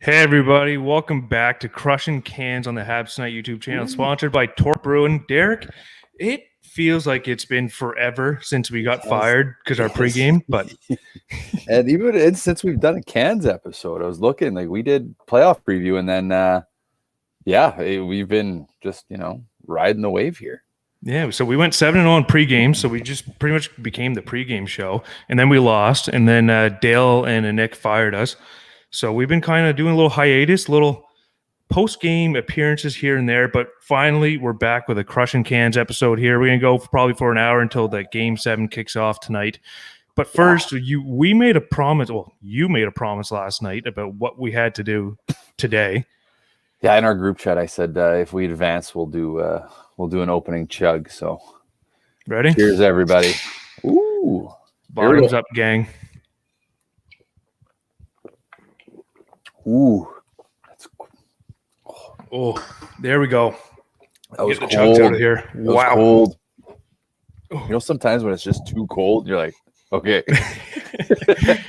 Hey everybody, welcome back to Crushin Cans on the Habs Tonight YouTube channel, sponsored by Torp Brewing. Derrick, it feels like it's been forever since we got fired because our pregame, but and even since we've done a cans episode, I was looking like we did playoff preview, and then we've been just riding the wave here. Yeah, so we went 7-0 in pregame, so we just pretty much became the pregame show, and then we lost, and then Dale and Nick fired us. So we've been kind of doing a little hiatus, little post-game appearances here and there, but finally we're back with a Crushin' Cans episode here. We're going to go probably for an hour until the Game 7 kicks off tonight. But first, we made a promise. Well, you made a promise last night about what we had to do today. Yeah, in our group chat, I said if we advance, we'll do an opening chug. So, ready? Cheers, everybody! Ooh, bottoms up, gang. Ooh, that's there we go. That was Get the cold. chugs out of here. That was Wow, cold. You know, sometimes when it's just too cold, you're like, okay,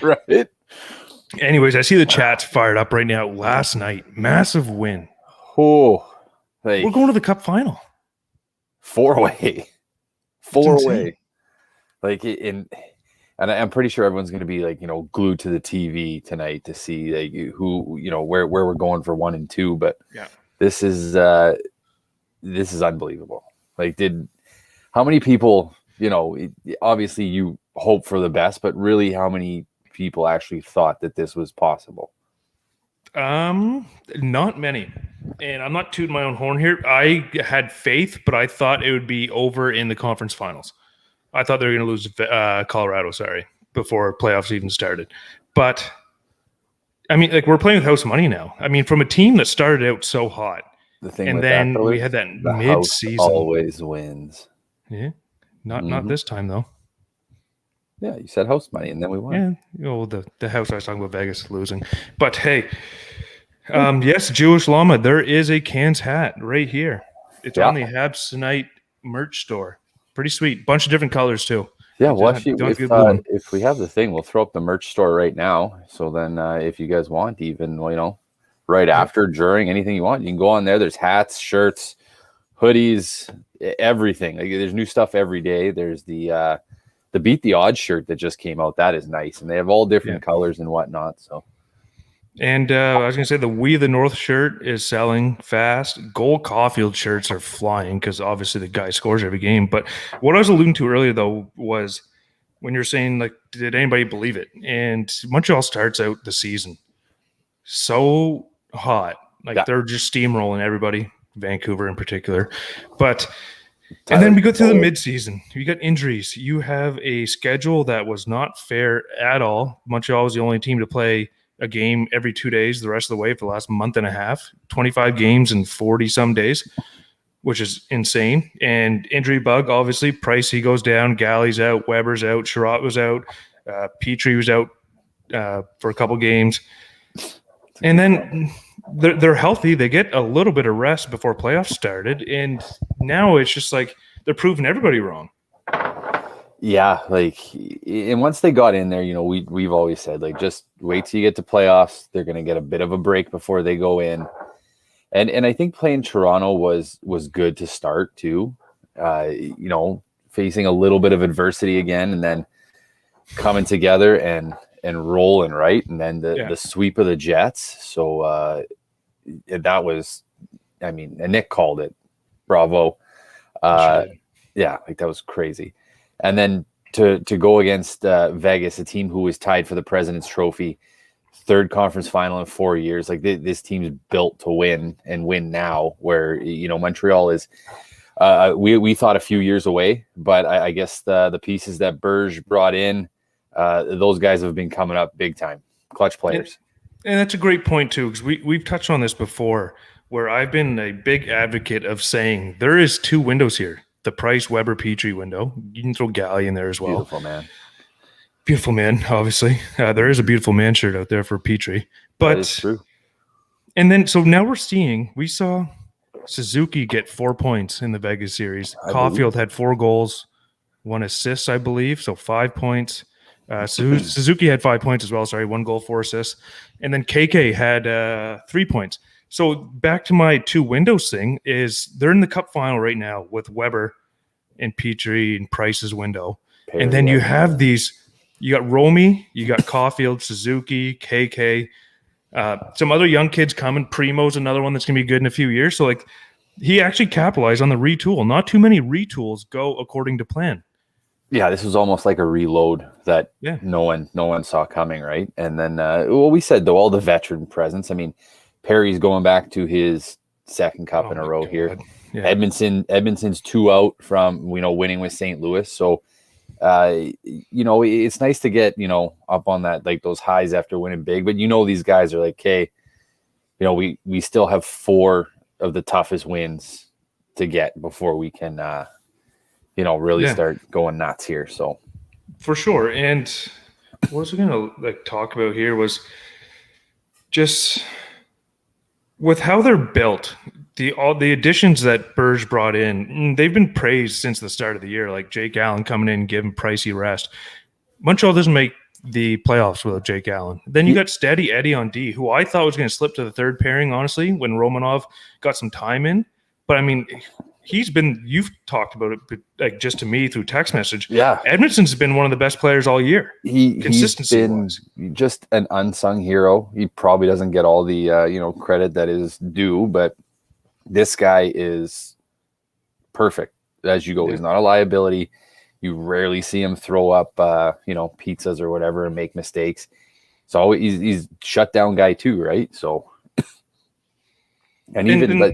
right. Anyways, I see the chat's fired up right now. Last night, massive win. Oh, we're going to the Cup final. Four-way. And I'm pretty sure everyone's going to be glued to the TV tonight to see who where we're going for 1 and 2. But yeah, this is unbelievable. How many people? Obviously you hope for the best, but really, how many people actually thought that this was possible? Not many. And I'm not tooting my own horn here. I had faith, but I thought it would be over in the conference finals. I thought they were going to lose Colorado, before playoffs even started. But, I mean, we're playing with house money now. I mean, from a team that started out so hot. And then we had that mid-season. Always wins. Yeah. Not this time, though. Yeah, you said house money, and then we won. Yeah, the house I was talking about, Vegas losing. But, hey, yes, Jewish Llama, there is a Cans hat right here. It's on the Habs Tonight merch store. Pretty sweet. Bunch of different colors, too. Yeah, if we have the thing, we'll throw up the merch store right now. So then if you guys want, even, right after, during, anything you want, you can go on there. There's hats, shirts, hoodies, everything. There's new stuff every day. There's the Beat the Odds shirt that just came out. That is nice. And they have all different colors and whatnot. So. And I was going to say the We the North shirt is selling fast. Gold Caulfield shirts are flying because obviously the guy scores every game. But what I was alluding to earlier, though, was when you're saying, did anybody believe it? And Montreal starts out the season so hot. They're just steamrolling everybody, Vancouver in particular. But and then we go through the midseason. You got injuries. You have a schedule that was not fair at all. Montreal was the only team to play a game every 2 days the rest of the way for the last month and a half, 25 games in 40 some days, which is insane. And injury bug, obviously, Price, he goes down, Galley's out, Weber's out, Sherratt was out, Petrie was out for a couple games. And then they're healthy. They get a little bit of rest before playoffs started. And now it's just they're proving everybody wrong. Yeah, and once they got in there, we've always said, just wait till you get to playoffs. They're going to get a bit of a break before they go in. And I think playing Toronto was good to start too. Facing a little bit of adversity again, and then coming together and rolling, right? And then the sweep of the Jets. So that was, and Nick called it. Bravo. That was crazy. And then to go against Vegas, a team who was tied for the President's Trophy, third conference final in 4 years. This team's built to win and win now, where, Montreal is, we thought a few years away, but I guess the pieces that Berge brought in, those guys have been coming up big time, clutch players. And that's a great point too, because we've touched on this before, where I've been a big advocate of saying there is two windows here. The Price, Weber, Petrie window. You can throw Galley in there as well. Beautiful man, obviously. There is a beautiful man shirt out there for Petrie. But, that is true. And then, so now we saw Suzuki get 4 points in the Vegas series. Caulfield had 4 goals, 1 assist, I believe, so 5 points. Suzuki had 5 points as well. Sorry, 1 goal, 4 assists. And then KK had 3 points. So back to my 2 windows thing is they're in the cup final right now with Weber and Petrie and Price's window. And then you have these, you got Romy, you got Caulfield, Suzuki, KK, some other young kids coming. Primo's another one that's going to be good in a few years. So like he actually capitalized on the retool. Not too many retools go according to plan. Yeah, this was almost like a reload that no one saw coming, right? And then, we said though, all the veteran presence. I mean, Perry's going back to his second cup in a row here. Yeah. Edmonton's 2 out from winning with St. Louis. So, it's nice to get up on that, like those highs after winning big. But these guys are like, hey, we still have 4 of the toughest wins to get before we can. Really start going nuts here. So for sure. And what was we going to talk about here was just with how they're built, all the additions that Berge brought in, they've been praised since the start of the year, like Jake Allen coming in and giving Pricey rest. Montreal doesn't make the playoffs without Jake Allen. Then you got Steady Eddie on D, who I thought was going to slip to the third pairing, honestly, when Romanov got some time in. But I mean, you've talked about it, but like just to me through text message. Yeah. Edmonton's been one of the best players all year. He's been just an unsung hero. He probably doesn't get all the, credit that is due, but this guy is perfect as you go. Yeah. He's not a liability. You rarely see him throw up, pizzas or whatever and make mistakes. So he's shut down guy too, right? So, no,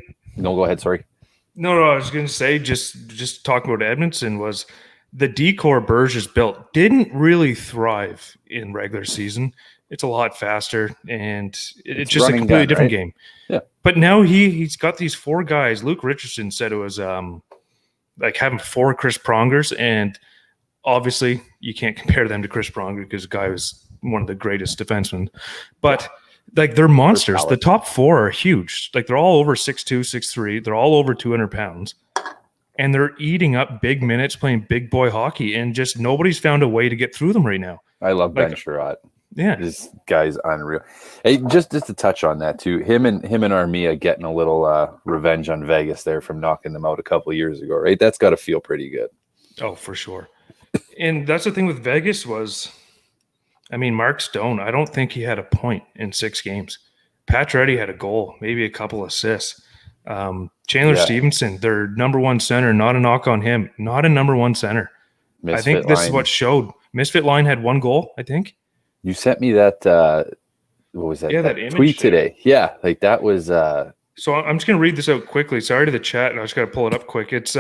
go ahead. Sorry. No, I was going to say, just talking about Edmonton was the decor Berge has built didn't really thrive in regular season. It's a lot faster, and it's just a completely different game. Yeah. But now he's got these 4 guys. Luke Richardson said it was like having 4 Chris Prongers, and obviously you can't compare them to Chris Pronger because the guy was one of the greatest defensemen. But like they're monsters. The top 4 are huge. Like they're all over 6'2", 6'3". They're all over 200 pounds. And they're eating up big minutes playing big boy hockey. And just nobody's found a way to get through them right now. I love Ben Sherratt. Yeah. This guy's unreal. Hey, just to touch on that too, him and Armia getting a little revenge on Vegas there from knocking them out a couple of years ago, right? That's got to feel pretty good. Oh, for sure. And that's the thing with Vegas was, I mean, Mark Stone, I don't think he had a point in 6 games. Pacioretty had a goal, maybe a couple assists. Chandler Stevenson, their number 1 center, not a knock on him, not a number 1 center. I think this is what showed. Misfit line had 1 goal, I think. You sent me that, what was that? Yeah, that image tweet today. Yeah, like that was. So I'm just going to read this out quickly. Sorry to the chat. I just got to pull it up quick. It's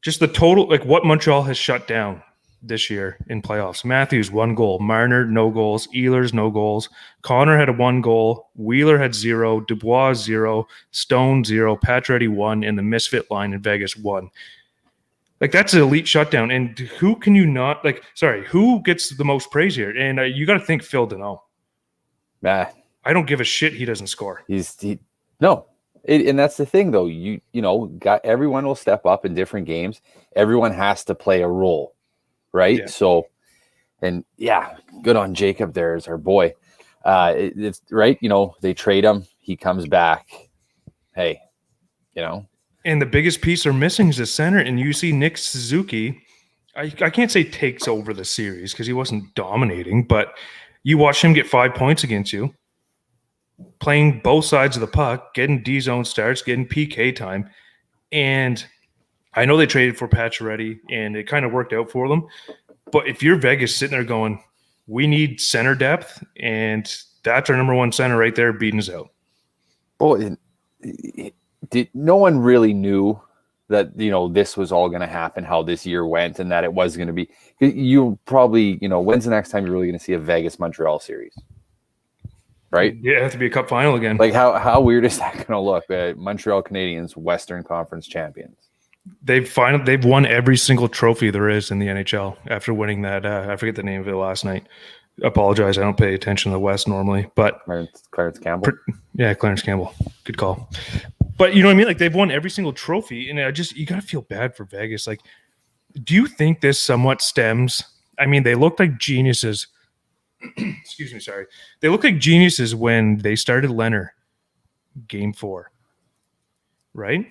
just the total, like what Montreal has shut down this year in playoffs. Matthews, 1 goal. Marner, no goals. Ehlers, no goals. Connor had a 1 goal. Wheeler had 0. Dubois, 0. Stone, 0. Pacioretty, 1. And the Misfit line in Vegas, 1. Like, that's an elite shutdown. And who can you not, who gets the most praise here? And you got to think Phil Deneau. I don't give a shit he doesn't score. And that's the thing, though. Everyone will step up in different games. Everyone has to play a role. Right. Yeah. So, and good on Jacob there as our boy. It's right. They trade him. He comes back. Hey, And the biggest piece they're missing is the center. And you see Nick Suzuki, I can't say takes over the series because he wasn't dominating, but you watch him get 5 points against you, playing both sides of the puck, getting D-zone starts, getting PK time. And I know they traded for Pacioretty, and it kind of worked out for them. But if you're Vegas sitting there going, we need center depth, and that's our number 1 center right there beating us out. Well, no one really knew that, this was all going to happen, how this year went, and that it was going to be. You probably, when's the next time you're really going to see a Vegas-Montreal series? Right? Yeah, it has to be a cup final again. Like, how weird is that going to look? Montreal Canadiens, Western Conference champions. They've won every single trophy there is in the NHL after winning that. I forget the name of it last night. Apologize, I don't pay attention to the West normally, but Clarence Campbell. Clarence Campbell. Good call. But you know what I mean? Like, they've won every single trophy, and you got to feel bad for Vegas. Like, do you think this somewhat stems I mean, they looked like geniuses. Excuse me, sorry. They looked like geniuses when they started Leonard game 4, right?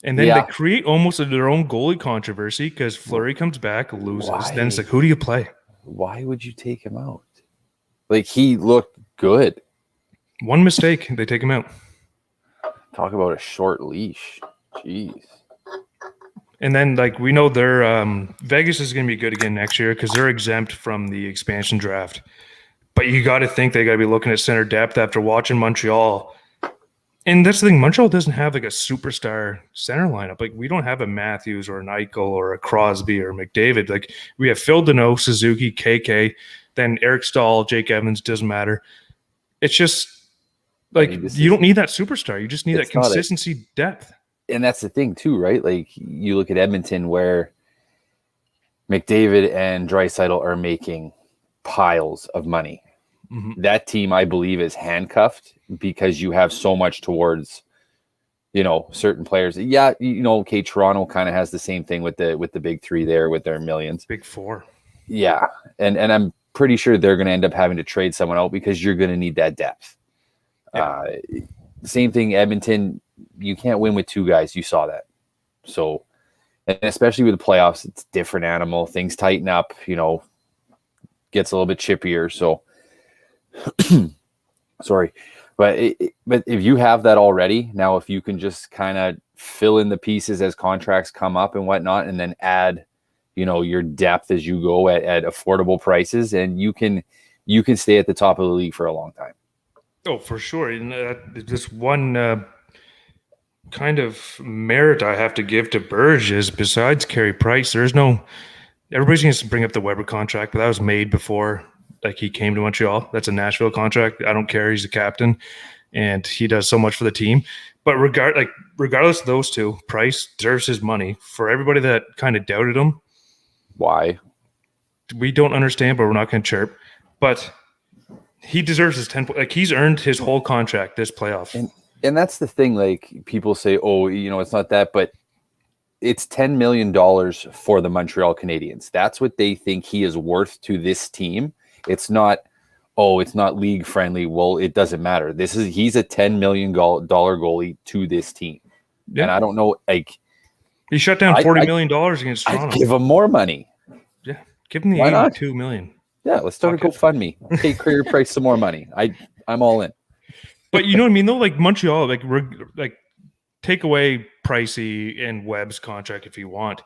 And then they create almost their own goalie controversy because Fleury comes back, loses. Why? Then it's like, who do you play? Why would you take him out? Like, he looked good. One mistake, they take him out. Talk about a short leash. Jeez. And then, like, we know their Vegas is going to be good again next year because they're exempt from the expansion draft. But you got to think they got to be looking at center depth after watching Montreal. And that's the thing, Montreal doesn't have like a superstar center lineup. Like, we don't have a Matthews or an Eichel or a Crosby or McDavid. Like, we have Phil Deneau, Suzuki, KK, then Eric Stahl, Jake Evans, doesn't matter. It's just like, you don't need that superstar. You just need that consistency depth. And that's the thing too, right? Like, you look at Edmonton where McDavid and Draisaitl are making piles of money. Mm-hmm. That team, I believe, is handcuffed because you have so much towards, certain players. Yeah, okay, Toronto kind of has the same thing with the big three there with their millions. Big four. Yeah, and I'm pretty sure they're going to end up having to trade someone out because you're going to need that depth. Yeah. Same thing, Edmonton. You can't win with two guys. You saw that. So, and especially with the playoffs, it's a different animal. Things tighten up, gets a little bit chippier. So, sorry. But if you have that already, now if you can just kind of fill in the pieces as contracts come up and whatnot, and then add, your depth as you go at affordable prices, and you can stay at the top of the league for a long time. Oh, for sure. And this one kind of merit I have to give to Berge is, besides Carey Price, there's no – everybody's going to bring up the Weber contract, but that was made before he came to Montreal. That's a Nashville contract. I don't care. He's a captain, and he does so much for the team. But regardless of those two, Price deserves his money. For everybody that kind of doubted him, why? We don't understand, but we're not going to chirp. But he deserves his 10 points. Like, he's earned his whole contract this playoff. And that's the thing. Like, people say, oh, it's not that, but it's $10 million for the Montreal Canadiens. That's what they think he is worth to this team. It's not, it's not league friendly. Well, it doesn't matter. He's a $10 million goalie to this team. Yeah. And I don't know, like, he shut down $40 million against Toronto. I'd give him more money. Yeah. Give him the $82 million. Yeah, let's start a GoFundMe. Pay Carey Price some more money. I'm all in. But you know what I mean, though? Like, Montreal, like take away Pricey and Webb's contract if you want.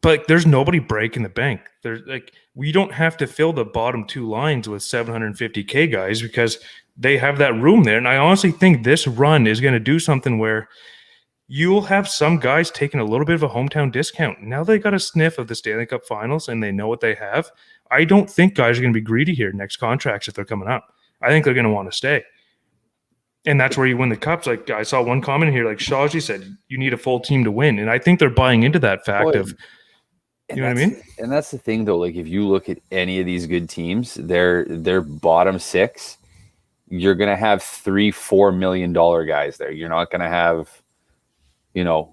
But there's nobody breaking the bank. There's we don't have to fill the bottom two lines with 750K guys because they have that room there. And I honestly think this run is going to do something where you'll have some guys taking a little bit of a hometown discount. Now they got a sniff of the Stanley Cup Finals and they know what they have. I don't think guys are going to be greedy here next contracts if they're coming up. I think they're going to want to stay. And that's where you win the cups. Like, I saw one comment here, like Shaji said, you need a full team to win. And I think they're buying into that fact of, you know what I mean? And that's the thing, though. Like, if you look at any of these good teams, their bottom six, you're going to have $3-4 million guys there. You're not going to have,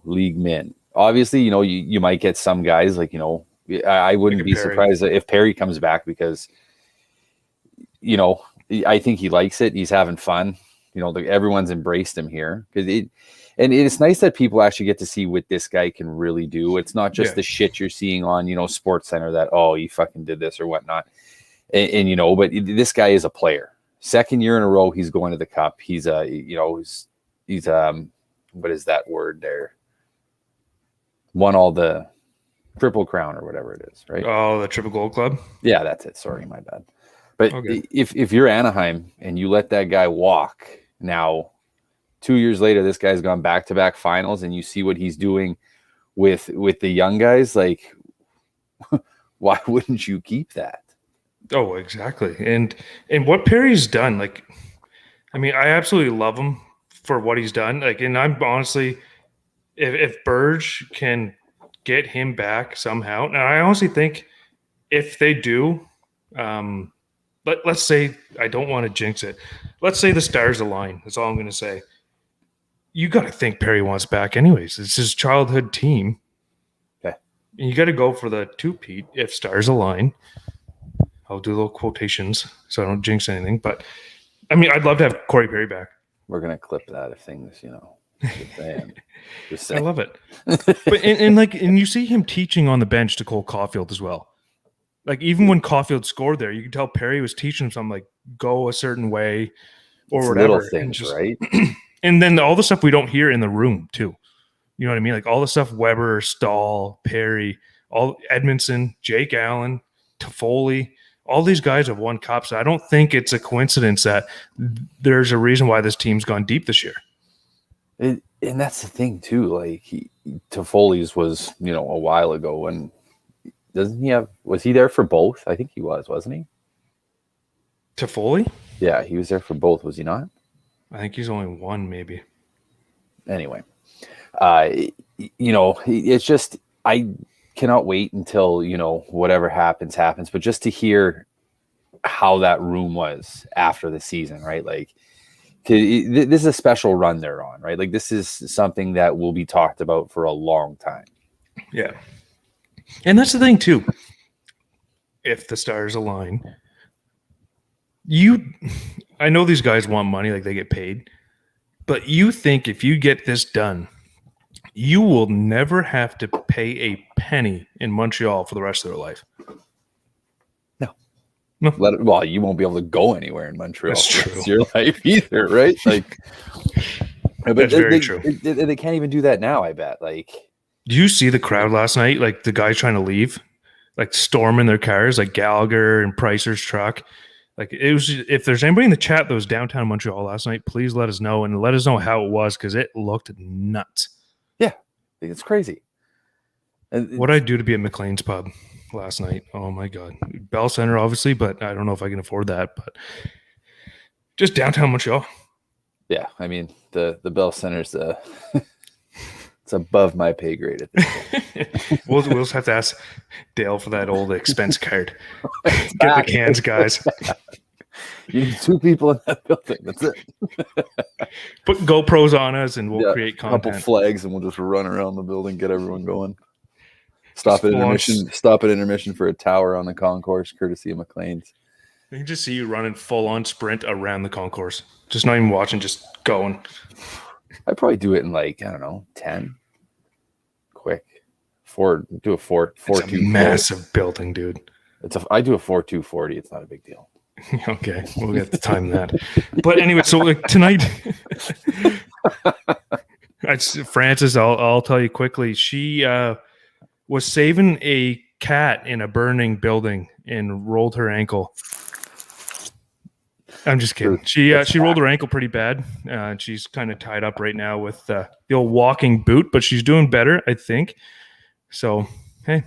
league min. Obviously, you might get some guys like, I wouldn't be surprised if Perry comes back because, I think he likes it. He's having fun. Everyone's embraced him here and it's nice that people actually get to see what this guy can really do. It's not just the shit you're seeing on, Sports Center that, he fucking did this or whatnot. And but this guy is a player. Second year in a row, he's going to the cup. He's he's what is that word there? Won all the Triple Crown or whatever it is, right? Oh, the Triple Gold Club? Yeah, that's it. Sorry, my bad. But if you're Anaheim and you let that guy walk, now 2 years later, this guy's gone back-to-back finals, and you see what he's doing with the young guys, like, why wouldn't you keep that? Oh, exactly. And what Perry's done, like, I mean, I absolutely love him for what he's done. Like, and I'm honestly, if Berge can get him back somehow, and I honestly think if they do, let's say, I don't want to jinx it. Let's say the stars align. That's all I'm going to say. You got to think Perry wants back anyways. It's his childhood team. Okay. And you got to go for the two-peat if stars align. I'll do little quotations so I don't jinx anything. But, I mean, I'd love to have Corey Perry back. We're going to clip that if things, just saying. Just saying. I love it. But and you see him teaching on the bench to Cole Caulfield as well. Like, even when Caulfield scored there, you could tell Perry was teaching him something like go a certain way or whatever. Little things, right? And then all the stuff we don't hear in the room, too. You know what I mean? Like, all the stuff Weber, Stahl, Perry, all Edmondson, Jake Allen, Toffoli, all these guys have won cups. I don't think it's a coincidence that there's a reason why this team's gone deep this year. And that's the thing, too. Like, Toffoli's was, a while ago. And was he there for both? I think he was, wasn't he? Toffoli? Yeah, he was there for both, was he not? I think he's only one, maybe. Anyway, it's just, I cannot wait until, whatever happens. But just to hear how that room was after the season, right? Like, this is a special run they're on, right? Like, this is something that will be talked about for a long time. Yeah. And that's the thing, too. If the stars align, I know these guys want money, like they get paid, but you think if you get this done, you will never have to pay a penny in Montreal for the rest of their life. No. Well, you won't be able to go anywhere in Montreal. That's true. It's your life either, right? Like, but that's very true. They can't even do that now, I bet. Like, do you see the crowd last night? Like, the guys trying to leave, like storming their cars, like Gallagher and Pricer's truck. Like, it was. If there's anybody in the chat that was downtown Montreal last night, please let us know and let us know how it was, because it looked nuts. Yeah, it's crazy. What I'd do to be at McLean's pub last night. Oh my God. Bell Center, obviously, but I don't know if I can afford that, but just downtown Montreal. Yeah. I mean, the Bell Center's it's above my pay grade. We'll just have to ask Dale for that old expense card. Get the cans, guys. You need 2 people in that building. That's it. Put GoPros on us and we'll create content. A couple flags and we'll just run around the building, get everyone going. Stop at intermission for a tower on the concourse, courtesy of McLean's. I can just see you running full on sprint around the concourse. Just not even watching, just going. I'd probably do it in 10. Quick. Do a 4 It's a massive building, dude. I do a 4.240. It's not a big deal. Okay, we'll get to time that. But anyway, so tonight, Frances, I'll tell you quickly. She was saving a cat in a burning building and rolled her ankle. I'm just kidding. She rolled her ankle pretty bad. And she's kind of tied up right now with the old walking boot, but she's doing better, I think. So, hey,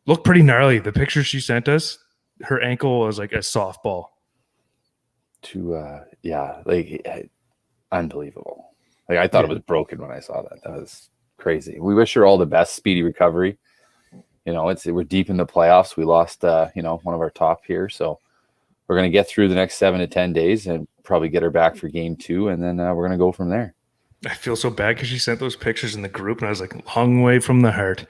looked pretty gnarly. The picture she sent us, her ankle was like a softball. Unbelievable. Like, I thought it was broken when I saw that. That was crazy. We wish her all the best, speedy recovery. We're deep in the playoffs. We lost, one of our top here, so we're going to get through the next 7 to 10 days and probably get her back for game 2, and then we're going to go from there. I feel so bad because she sent those pictures in the group, and I was like, hung away from the heart.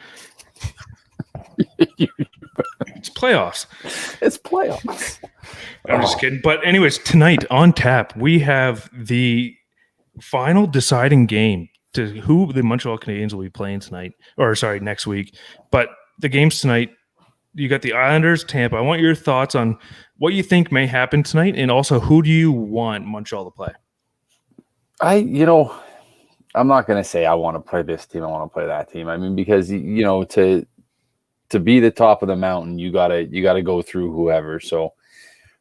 It's playoffs. I'm just kidding. But anyways, tonight on tap, we have the final deciding game to who the Montreal Canadiens will be playing next week. But the games tonight, you got the Islanders, Tampa. I want your thoughts on what you think may happen tonight, and also who do you want Montreal to play? I'm not going to say I want to play this team, I want to play that team. I mean, because to be the top of the mountain, you gotta go through whoever. So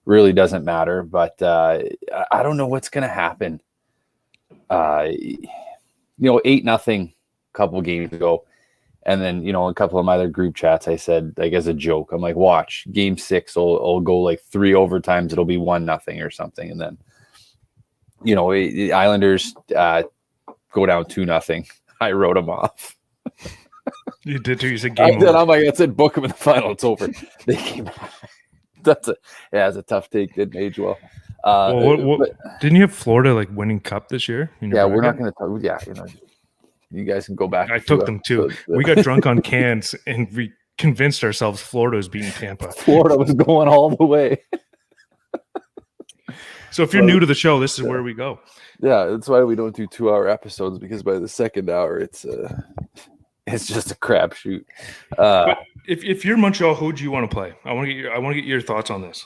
really doesn't matter. But I don't know what's going to happen. 8-0 a couple games ago. And then, a couple of my other group chats, I said, like, as a joke, I'm like, watch, game 6 will go like 3 overtimes. It'll be 1-0 or something. And then, the Islanders go down 2-0. I wrote them off. You did too. You said game over. I'm like, I said, book them in the final. It's over. They came back. It's a tough take. Didn't age well. Didn't you have Florida winning cup this year? Yeah, we're not going to talk. Yeah, You guys can go back. I took them too. We got drunk on cans and we convinced ourselves Florida was beating Tampa. Florida was going all the way. So if you're new to the show, this is where we go. Yeah, that's why we don't do 2-hour episodes, because by the second hour, it's just a crapshoot. But if you're Montreal, who do you want to play? I want to get your thoughts on this.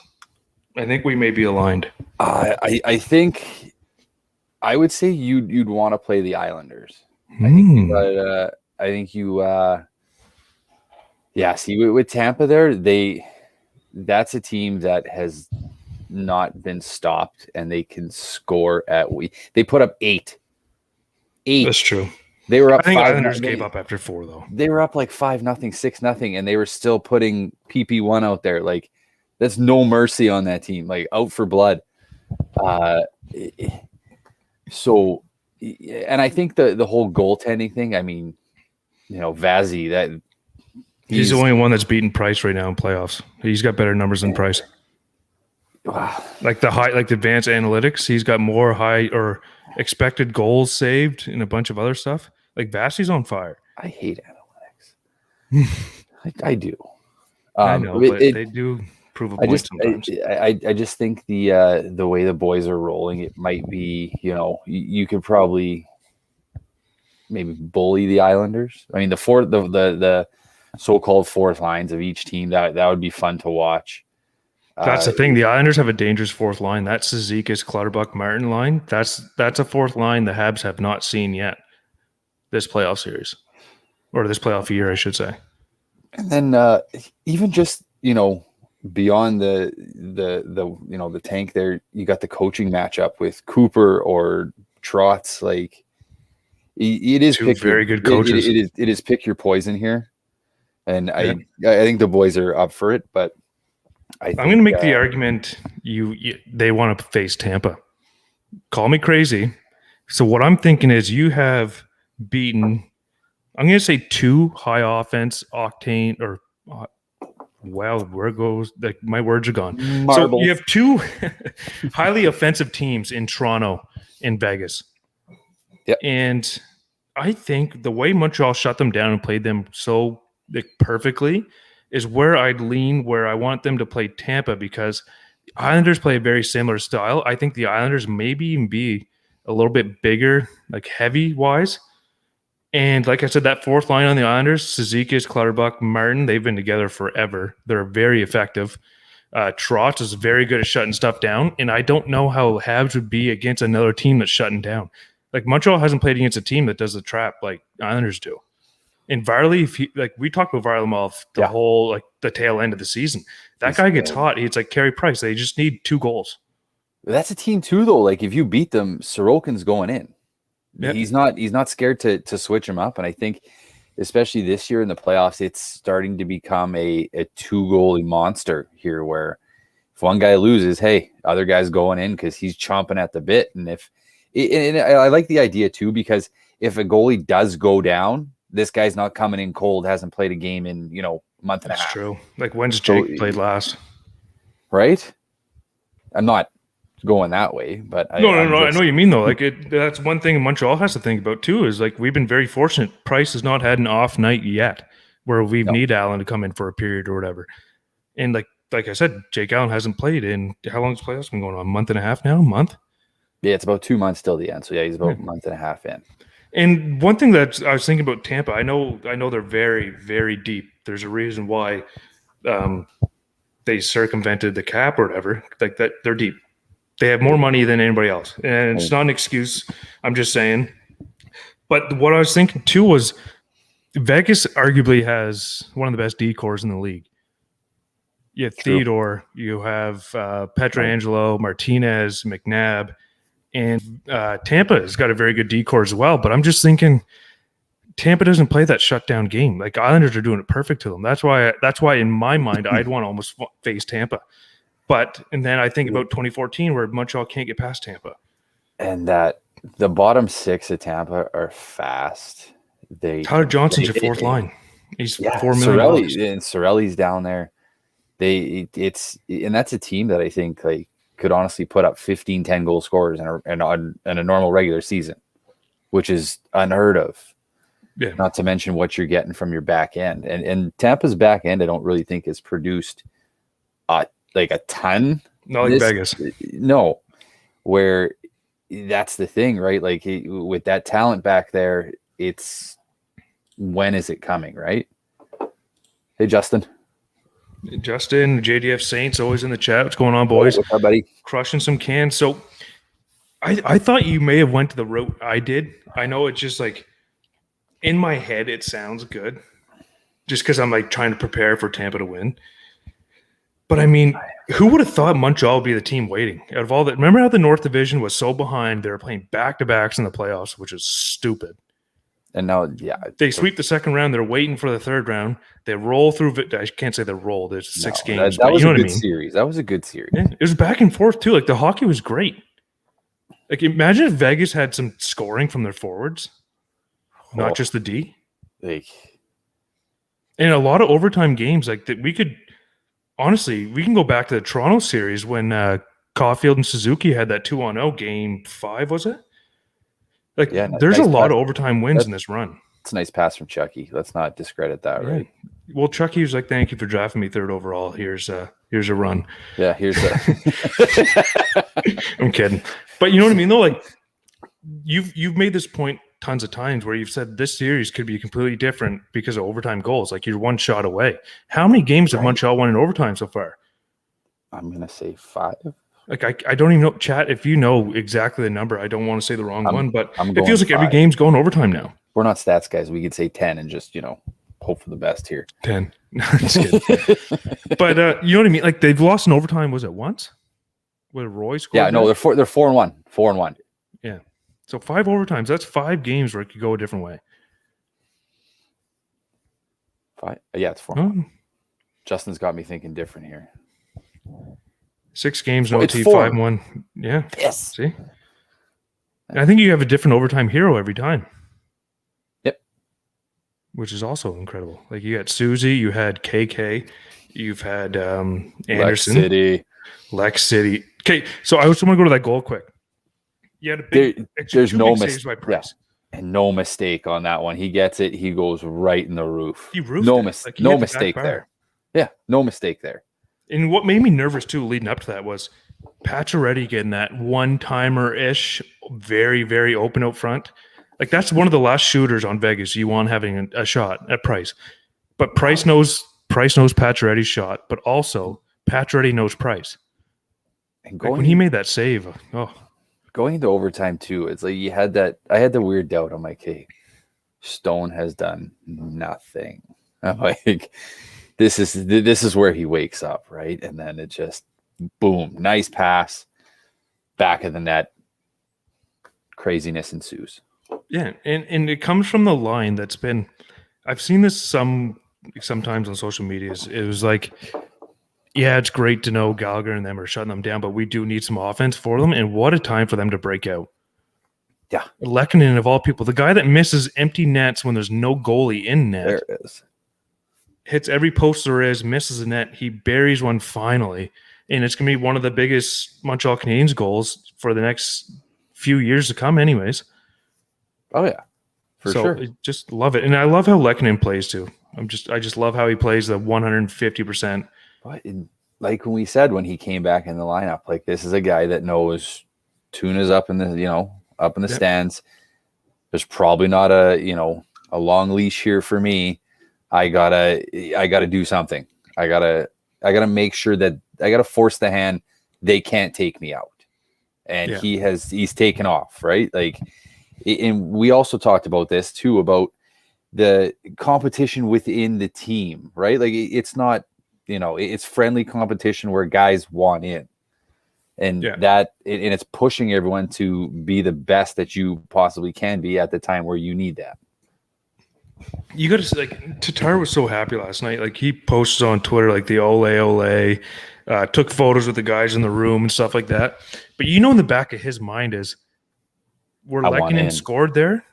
I think we may be aligned. I think I would say you'd want to play the Islanders. I think you. See, with Tampa there, that's a team that has not been stopped, and they can score they put up 8. That's true. They were up. I think 5, Islanders gave up after 4 though. They were up like 5-0, 6-0, and they were still putting PP1 out there. Like, that's no mercy on that team. Like, out for blood. So, and I think the whole goaltending thing. I mean, Vazzy, that he's the only one that's beaten Price right now in playoffs. He's got better numbers than Price. Wow. Like the advanced analytics, he's got more high or expected goals saved and a bunch of other stuff. Like, Vazzy's on fire. I hate analytics. I do. I know, but they do prove a point sometimes. I just think the way the boys are rolling, it might be, you could probably maybe bully the Islanders. I mean, the so-called fourth lines of each team, that would be fun to watch. That's the thing. The Islanders have a dangerous fourth line. That's Cizikas, Clutterbuck, Martin line. That's a fourth line the Habs have not seen yet this playoff series, or this playoff year, I should say. And then even just beyond the tank there, you got the coaching matchup with Cooper or Trotz. Like, it is two very good coaches. It is pick your poison here, and I think the boys are up for it, but. I'm going to make the argument they want to face Tampa. Call me crazy. So what I'm thinking is you have beaten, I'm going to say 2 high offense octane, or where goes my words are gone. Marbles. So you have 2 highly offensive teams in Toronto and Vegas. Yep. And I think the way Montreal shut them down and played them so perfectly is where I'd lean, where I want them to play Tampa, because Islanders play a very similar style. I think the Islanders maybe even be a little bit bigger, like heavy-wise. And like I said, that fourth line on the Islanders, Cizikas, Clutterbuck, Martin, they've been together forever. They're very effective. Trotz is very good at shutting stuff down, and I don't know how Habs would be against another team that's shutting down. Like, Montreal hasn't played against a team that does the trap like Islanders do. And Varley, we talked about Varlamov whole the tail end of the season. That guy gets hot. It's like Carey Price. They just need 2 goals. That's a team too, though. Like, if you beat them, Sorokin's going in. Yep. He's not scared to switch him up. And I think, especially this year in the playoffs, it's starting to become a 2-goalie monster here, where if one guy loses, hey, other guy's going in because he's chomping at the bit. And I like the idea too, because if a goalie does go down, this guy's not coming in cold, hasn't played a game in, a month and a half. That's true. Like, when's Jake played last? Right? I'm not going that way, but no. I know what you mean, though. Like, that's one thing Montreal has to think about too, is like, we've been very fortunate. Price has not had an off night yet where we need Allen to come in for a period or whatever. And like I said, Jake Allen hasn't played in, how long has playoffs been going on? A month and a half now? A month? Yeah, it's about 2 months till the end. So yeah, he's about a month and a half in. And one thing that I was thinking about Tampa, I know they're very, very deep. There's a reason why they circumvented the cap or whatever. Like, that, they're deep. They have more money than anybody else. And it's not an excuse. I'm just saying. But what I was thinking too was Vegas arguably has one of the best decors in the league. You have Theodore, you have Pietrangelo, Martinez, McNabb. And Tampa has got a very good decor as well. But I'm just thinking Tampa doesn't play that shutdown game. Like, Islanders are doing it perfect to them. That's why in my mind, I'd want to almost face Tampa. And then I think about 2014 where Montreal can't get past Tampa. And that the bottom 6 of Tampa are fast. Tyler Johnson's your fourth line. He's $4 million. And Cirelli's down there. And that's a team that I think could honestly put up 15, 10 goal scorers in a normal regular season, which is unheard of. Yeah. Not to mention what you're getting from your back end. And Tampa's back end, I don't really think has produced like a ton. Not like Vegas. No, where that's the thing, right? Like with that talent back there, it's when is it coming, right? Hey, Justin, JDF Saints, always in the chat. What's going on, boys? What's up, buddy? Crushing some cans. So I thought you may have went to the route I did. I know it's just like in my head, it sounds good just because I'm like trying to prepare for Tampa to win. But I mean, who would have thought Montreal would be the team waiting out of all that? Remember how the North Division was so behind? They were playing back-to-backs in the playoffs, which is stupid. And now, they sweep the second round. They're waiting for the third round. They roll through. I can't say they rolled. There's 6 games. That was you know a what good I mean? series. That was a good series. Yeah, it was back and forth too. Like the hockey was great. Like imagine if Vegas had some scoring from their forwards, not just the D. Like, and a lot of overtime games like that. We could honestly, we can go back to the Toronto series when Caulfield and Suzuki had that 2-0 game 5, was it? Like, there's nice a lot of overtime wins in this run. It's a nice pass from Chucky. Let's not discredit that, right? Well, Chucky was like, "Thank you for drafting me 3rd overall. Here's a run." Yeah, here's I'm kidding, but you know what I mean, though. Like, you've made this point tons of times where you've said this series could be completely different because of overtime goals. Like you're 1 shot away. How many games have Montreal won in overtime so far? I'm gonna say 5. Like I don't even know, chat. If you know exactly the number, I don't want to say the wrong one, but it feels like 5. every game's going overtime now. We're not stats guys. We could say 10 and just hope for the best here. 10. Just kidding. But you know what I mean? Like they've lost in overtime. Was it once? With Roy scored? Yeah, no, they're 4-1. 4-1. Yeah. So 5 overtimes. That's 5 games where it could go a different way. 5. Yeah, it's 4-1. Justin's got me thinking different here. 6 games, no T, 5-1. Yeah. Yes. See? And I think you have a different overtime hero every time. Yep. Which is also incredible. Like you had Susie, you had KK, you've had Anderson. Lex City. Okay, so I just want to go to that goal quick. You had a big, there's no mistake. Yeah. And no mistake on that one. He gets it. He goes right in the roof. He roofed no mistake there. Yeah, no mistake there. And what made me nervous too, leading up to that, was Pacioretty getting that one-timer-ish, very, very open out front. Like that's one of the last shooters on Vegas you want having a shot at Price. But Price knows Pacioretty's shot, but also Pacioretty knows Price. And when he made that save, going into overtime too, it's like you had that. I had the weird doubt. I'm like, hey, Stone has done nothing. I'm like, this is where he wakes up, right? And then it just boom, nice pass, back of the net, craziness ensues. Yeah, and it comes from the line that's been. I've seen this sometimes on social media. It was like, yeah, it's great to know Gallagher and them are shutting them down, but we do need some offense for them. And what a time for them to break out. Yeah. Lehkonen, of all people, the guy that misses empty nets when there's no goalie in net. There it is. Hits every post there is, misses a net. He buries one finally. And it's going to be one of the biggest Montreal Canadiens goals for the next few years to come anyways. Oh, yeah. For sure. Just love it. And I love how Lehkonen plays too. I just love how he plays the 150%. But like when we said when he came back in the lineup, like this is a guy that knows tuna's up in the stands. There's probably not a long leash here for me. I gotta do something. I gotta make sure that I gotta force the hand. They can't take me out. And he's taken off, right? Like, and we also talked about this too, about the competition within the team, right? Like it's not, it's friendly competition where guys want in, and and it's pushing everyone to be the best that you possibly can be at the time where you need that. You got to like, Tatar was so happy last night. Like he posts on Twitter, like the ole, took photos with the guys in the room and stuff like that. But in the back of his mind is, were Lehkonen scored there,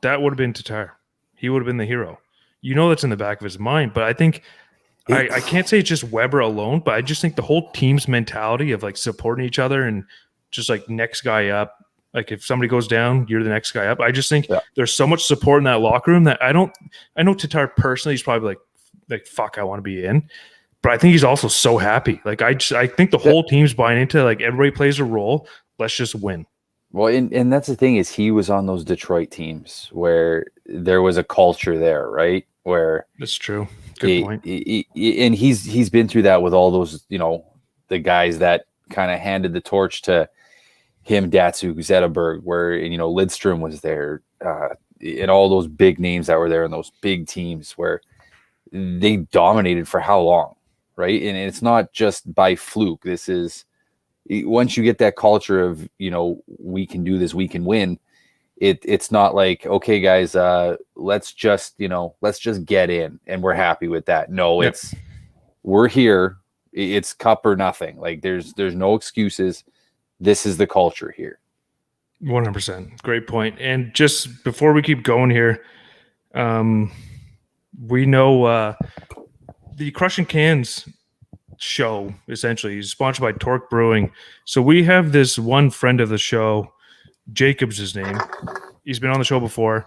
that would have been Tatar. He would have been the hero. That's in the back of his mind. But I think I can't say it's just Weber alone, but I just think the whole team's mentality of like supporting each other and just like next guy up, Like if somebody goes down, you're the next guy up. I just think there's so much support in that locker room that I know Tatar personally, he's probably like, fuck, I want to be in. But I think he's also so happy. Like I think the whole team's buying into like everybody plays a role. Let's just win. Well, and that's the thing is he was on those Detroit teams where there was a culture there, right? Where that's true. Good point. And he's been through that with all those, the guys that kind of handed the torch to him, Datsuk, Zetterberg, where Lidstrom was there, and all those big names that were there in those big teams where they dominated for how long, right? And it's not just by fluke. This is once you get that culture of we can do this, we can win. It's not like, okay, guys, let's just get in and we're happy with that. No, it's we're here. It's cup or nothing. Like there's no excuses. This is the culture here. 100%. Great point. And just before we keep going here, we know the Crushin' Cans show essentially is sponsored by Torque Brewing. So we have this one friend of the show, Jacob's his name. He's been on the show before.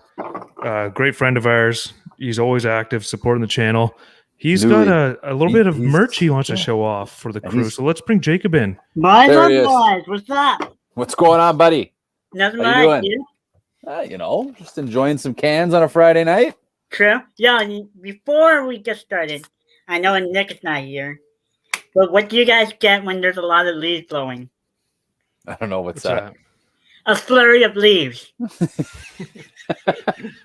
Great friend of ours. He's always active, supporting the channel. He's got a little bit of merch he wants to show off for the crew. So let's bring Jacob in. Boys, what's up? What's going on, buddy? Nothing much, dude. Just enjoying some cans on a Friday night. True. Yeah, before we get started, I know Nick is not here, but what do you guys get when there's a lot of leaves blowing? I don't know what's that. A flurry of leaves.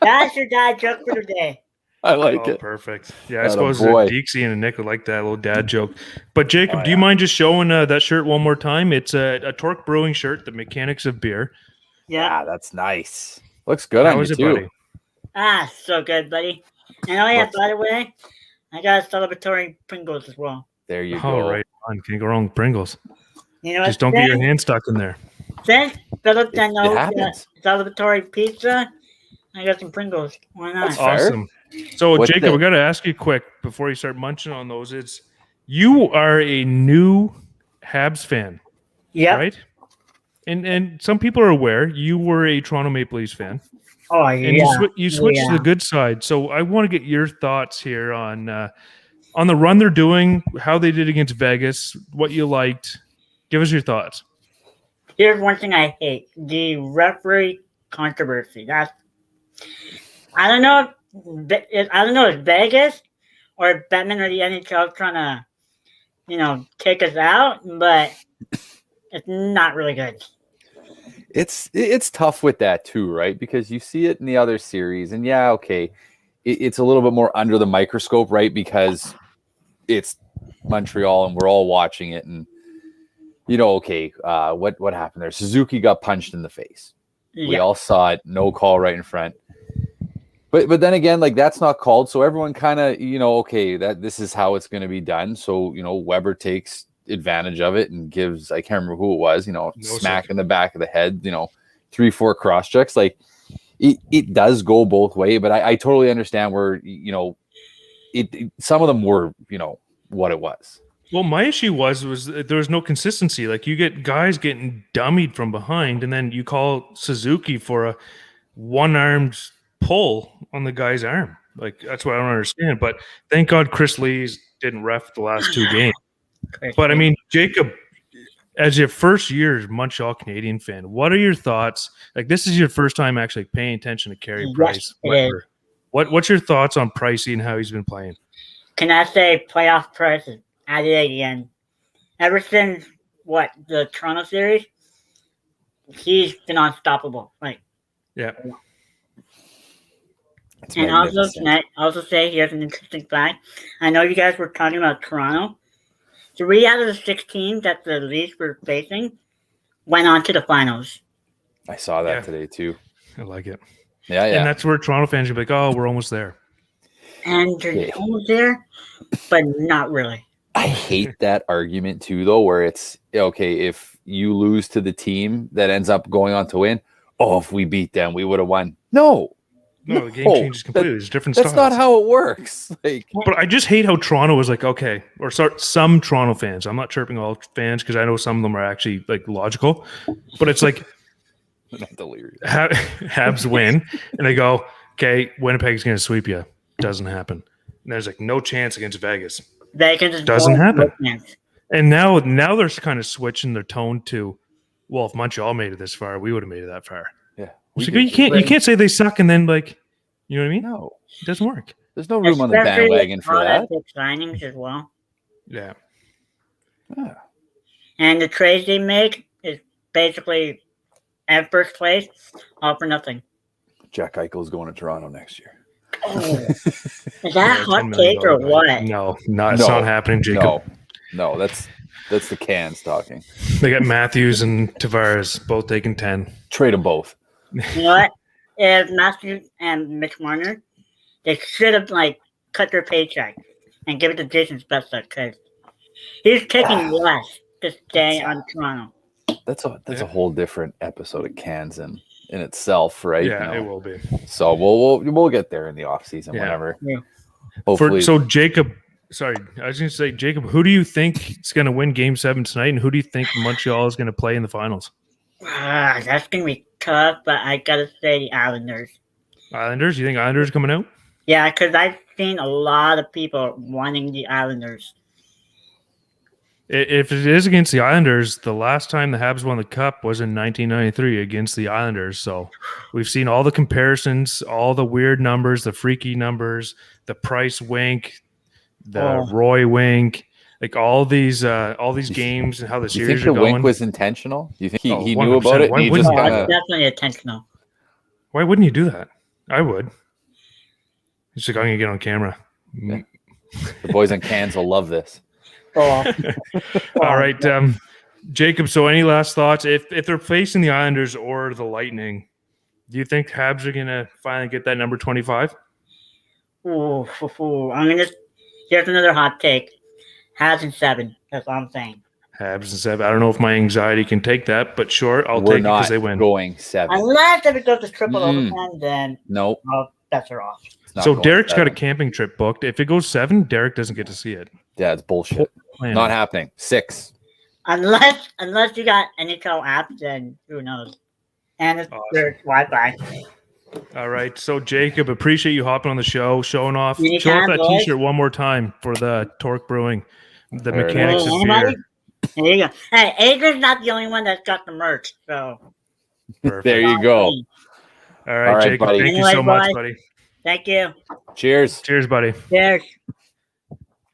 That's your dad joke for the day. I like it. Perfect. Yeah, I suppose Deeksy and Nick would like that little dad joke. But Jacob, do you mind just showing that shirt one more time? It's a Torque Brewing shirt, the Mechanics of Beer. Yeah, that's nice. Looks good on you too. Buddy? So good, buddy. And by the way, I got a celebratory Pringles as well. There you go. Right on. Can't go wrong with Pringles. Just don't get your hand stuck in there. Since Philip celebratory pizza, I got some Pringles. Why not? That's awesome. So, Jacob, we got to ask you quick before you start munching on those. You are a new Habs fan, right? And some people are aware you were a Toronto Maple Leafs fan. Oh, yeah. And you switched to the good side. So I want to get your thoughts here on the run they're doing, how they did against Vegas, what you liked. Give us your thoughts. Here's one thing I hate: the referee controversy. I don't know if Vegas or Batman or the NHL trying to, take us out, but it's not really good. It's tough with that too, right? Because you see it in the other series, and it's a little bit more under the microscope, right? Because it's Montreal and we're all watching it, and what happened there? Suzuki got punched in the face. We all saw it, no call right in front. But then again, like that's not called, so everyone kind of that this is how it's going to be done. So Weber takes advantage of it and gives, I can't remember who it was, smack in the back of the head, 3-4 cross checks. Like it does go both ways, but I totally understand where some of them were what it was. Well, my issue was there was no consistency. Like you get guys getting dummied from behind, and then you call Suzuki for a one-armed pull on the guy's arm. Like that's what I don't understand. But thank God Chris Lees didn't ref the last two games. But I mean, Jacob, as your first year Montreal Canadian fan, what are your thoughts? Like this is your first time actually paying attention to Carey Price. What's your thoughts on Pricey and how he's been playing? Can I say playoff Price is at it again? Ever since the Toronto series, he's been unstoppable. And also say here's an interesting fact. I know you guys were talking about Toronto. 3 out of the 6 teams that the Leafs were facing went on to the finals. I saw that today too. I like it. Yeah. And that's where Toronto fans are like, oh, we're almost there. And they're almost there, but not really. I hate that argument too, though, where it's if you lose to the team that ends up going on to win, if we beat them, we would have won. No, the game changes completely. It's different styles. That's not how it works. But I just hate how Toronto was like, okay, or some Toronto fans. I'm not chirping all fans because I know some of them are actually like logical, but it's like Not delirious. Habs win, and they go, okay, Winnipeg's going to sweep you. Doesn't happen. And there's like no chance against Vegas. Vegas Doesn't happen. And now they're kind of switching their tone to, well, if Montreal made it this far, we would have made it that far. Yeah. So you can't say they suck and then like, you know what I mean? No. It doesn't work. There's no room on the bandwagon for that. Signings as well. Yeah. And the trades they make is basically at first place, all for nothing. Jack Eichel's going to Toronto next year. Oh. Is that a hot take or what? No, it's not happening, Jacob. No, that's the cans talking. They got Matthews and Tavares both taking 10. Trade them both. You know what? If Matthews and Mitch Marner, they should have cut their paycheck and give it to Jason Spezza because he's taking less to stay on Toronto. That's a whole different episode of cans in itself, right? Yeah, it will be. So we'll get there in the off season, whenever. Yeah. Hopefully. So Jacob, sorry, I was going to say, Jacob, who do you think is going to win Game 7 tonight, and who do you think Montreal is going to play in the finals? That's going to be tough, but I got to say the Islanders. Islanders? You think Islanders are coming out? Yeah, because I've seen a lot of people wanting the Islanders. If it is against the Islanders, the last time the Habs won the Cup was in 1993 against the Islanders. So we've seen all the comparisons, all the weird numbers, the freaky numbers, the Price wink, the Roy wink, like all these games and how the series are going. You think the wink was intentional? You think he knew about it? It's definitely intentional. Why wouldn't you do that? I would. He's like, I'm going to get on camera. Yeah. The boys on cans will love this. All right, Jacob. So, any last thoughts? If they're facing the Islanders or the Lightning, do you think Habs are gonna finally get that number 25? I'm gonna. Here's another hot take. Habs in 7. That's all I'm saying. Habs in 7. I don't know if my anxiety can take that, but sure, I'll take it because they win. Going 7. Unless if it goes to triple overtime, then nope. Bets are off. So Derrick's got a camping trip booked. If it goes 7, Derrick doesn't get to see it. Yeah, it's bullshit. Not happening. 6. Unless you got NHL apps, then who knows? And it's there's Wi-Fi. All right. So Jacob, appreciate you hopping on the show, showing off. Show off that T-shirt one more time for the Torque Brewing, the mechanics of beer. There you go. Hey, Adrian's not the only one that's got the merch. So perfect. There you go. All right, Jacob. Buddy. Thank you so much, buddy. Thank you. Cheers. Cheers, buddy. Cheers.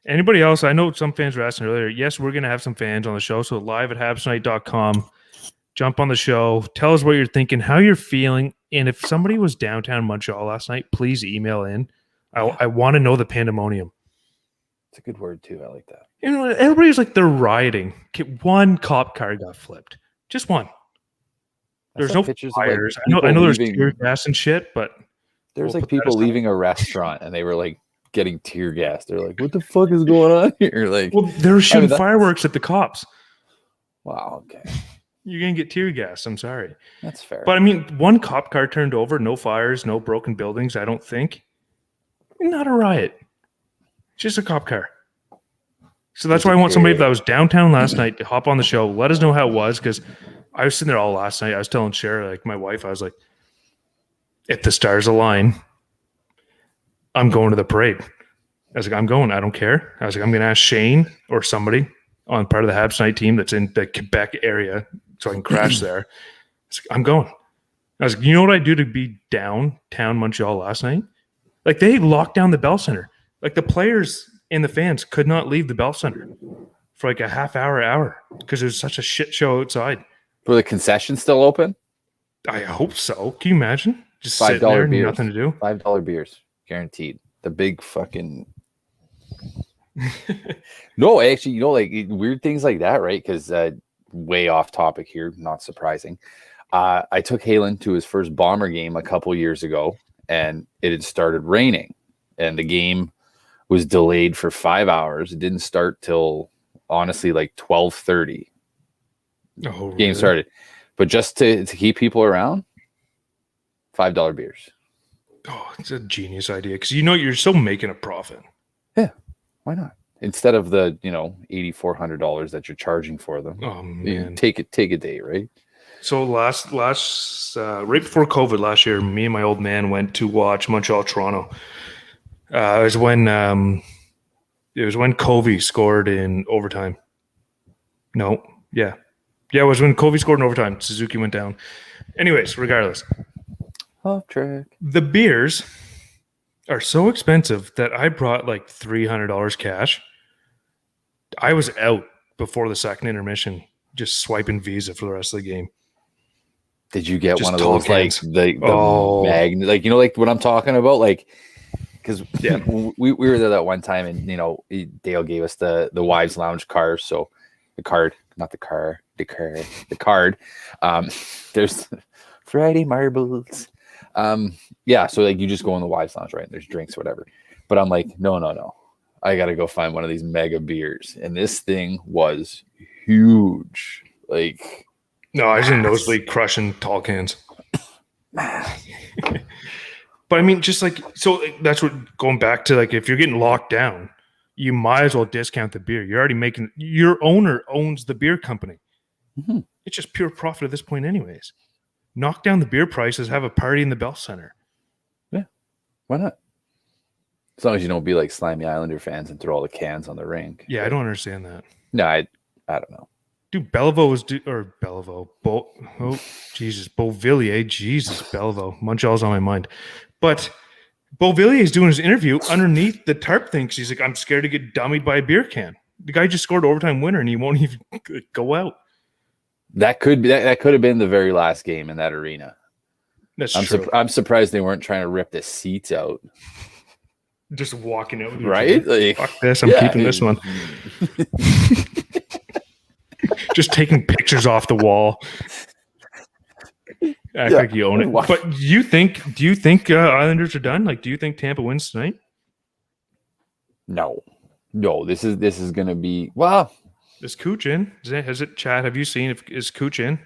Anybody else? I know some fans were asking earlier. Yes, we're going to have some fans on the show. So live at habsnight.com. Jump on the show. Tell us what you're thinking, how you're feeling. And if somebody was downtown Montreal last night, please email in. I want to know the pandemonium. It's a good word, too. I like that. You know, everybody's like they're rioting. One cop car got flipped. Just one. There's no fires. I know there's tear gas and shit, but there's people leaving a restaurant and they were like getting tear gas. They're like, "What the fuck is going on here?" Like, well, they're shooting fireworks at the cops. Wow. Okay. You're gonna get tear gas. I'm sorry. That's fair. But I mean, one cop car turned over. No fires. No broken buildings. I don't think. Not a riot. Just a cop car. So that's why I want somebody that was downtown last night to hop on the show. Let us know how it was, because I was sitting there all last night. I was telling Cher, like my wife, I was like, if the stars align, I'm going to the parade. I was like, I'm going. I don't care. I was like, I'm going to ask Shane or somebody on part of the Habs night team that's in the Quebec area so I can crash there. I'm going. I was like, you know what I do to be downtown Montreal last night? Like they locked down the Bell Center. Like the players and the fans could not leave the Bell Center for like a half hour because it was such a shit show outside. Were the concessions still open? I hope so. Can you imagine? Just sitting there, beers. Nothing to do. $5 beers, guaranteed. The big fucking. No, actually, like weird things like that, right? Because way off topic here, not surprising. I took Halen to his first Bomber game a couple years ago, and it had started raining, and the game was delayed for 5 hours. It didn't start till honestly like 12:30. Oh, game started, but just to keep people around, $5 beers. Oh, it's a genius idea because you're still making a profit. Yeah, why not? Instead of the $8,400 that you're charging for them, oh man, take a day, right? So right before COVID last year, me and my old man went to watch Montreal Toronto. It was when Covey scored in overtime. No, yeah, it was when Covey scored in overtime. Suzuki went down. Anyways, regardless, Off track. the beers are so expensive that I brought like $300 cash. I was out before the second intermission, just swiping Visa for the rest of the game. Did you get Just one of tall those cans. like the magnet, like like what I'm talking about, like because we were there that one time, and Dale gave us the wives lounge card, so the card, not the car, the card. There's Friday marbles. So like you just go in the wives lounge, right? And there's drinks, whatever. But I'm like, no. I gotta go find one of these mega beers. And this thing was huge. Like, no, I was in nosebleed crushing tall cans. But I mean, just like, so that's what, going back to like, if you're getting locked down, you might as well discount the beer. You're already making, your owner owns the beer company. Mm-hmm. It's just pure profit at this point anyways. Knock down the beer prices, have a party in the Bell Center. Yeah, why not? As long as you don't be like slimy Islander fans and throw all the cans on the rink. Yeah, I don't understand that. No, I don't know. Dude, Beauvillier. Jesus, Bellevaux. Montreal's on my mind. But Beauvillier is doing his interview underneath the tarp thing because he's like, I'm scared to get dummied by a beer can. The guy just scored overtime winner and he won't even go out. That could have been the very last game in that arena. That's true. I'm surprised they weren't trying to rip the seats out. Just walking out. Right? Like, fuck this. I'm keeping this one. Just taking pictures off the wall. Act like you own it. But do you think Islanders are done? Like, do you think Tampa wins tonight? No. This is going to be, well. Is Cooch in? Has it, Chad? Have you seen is Cooch in?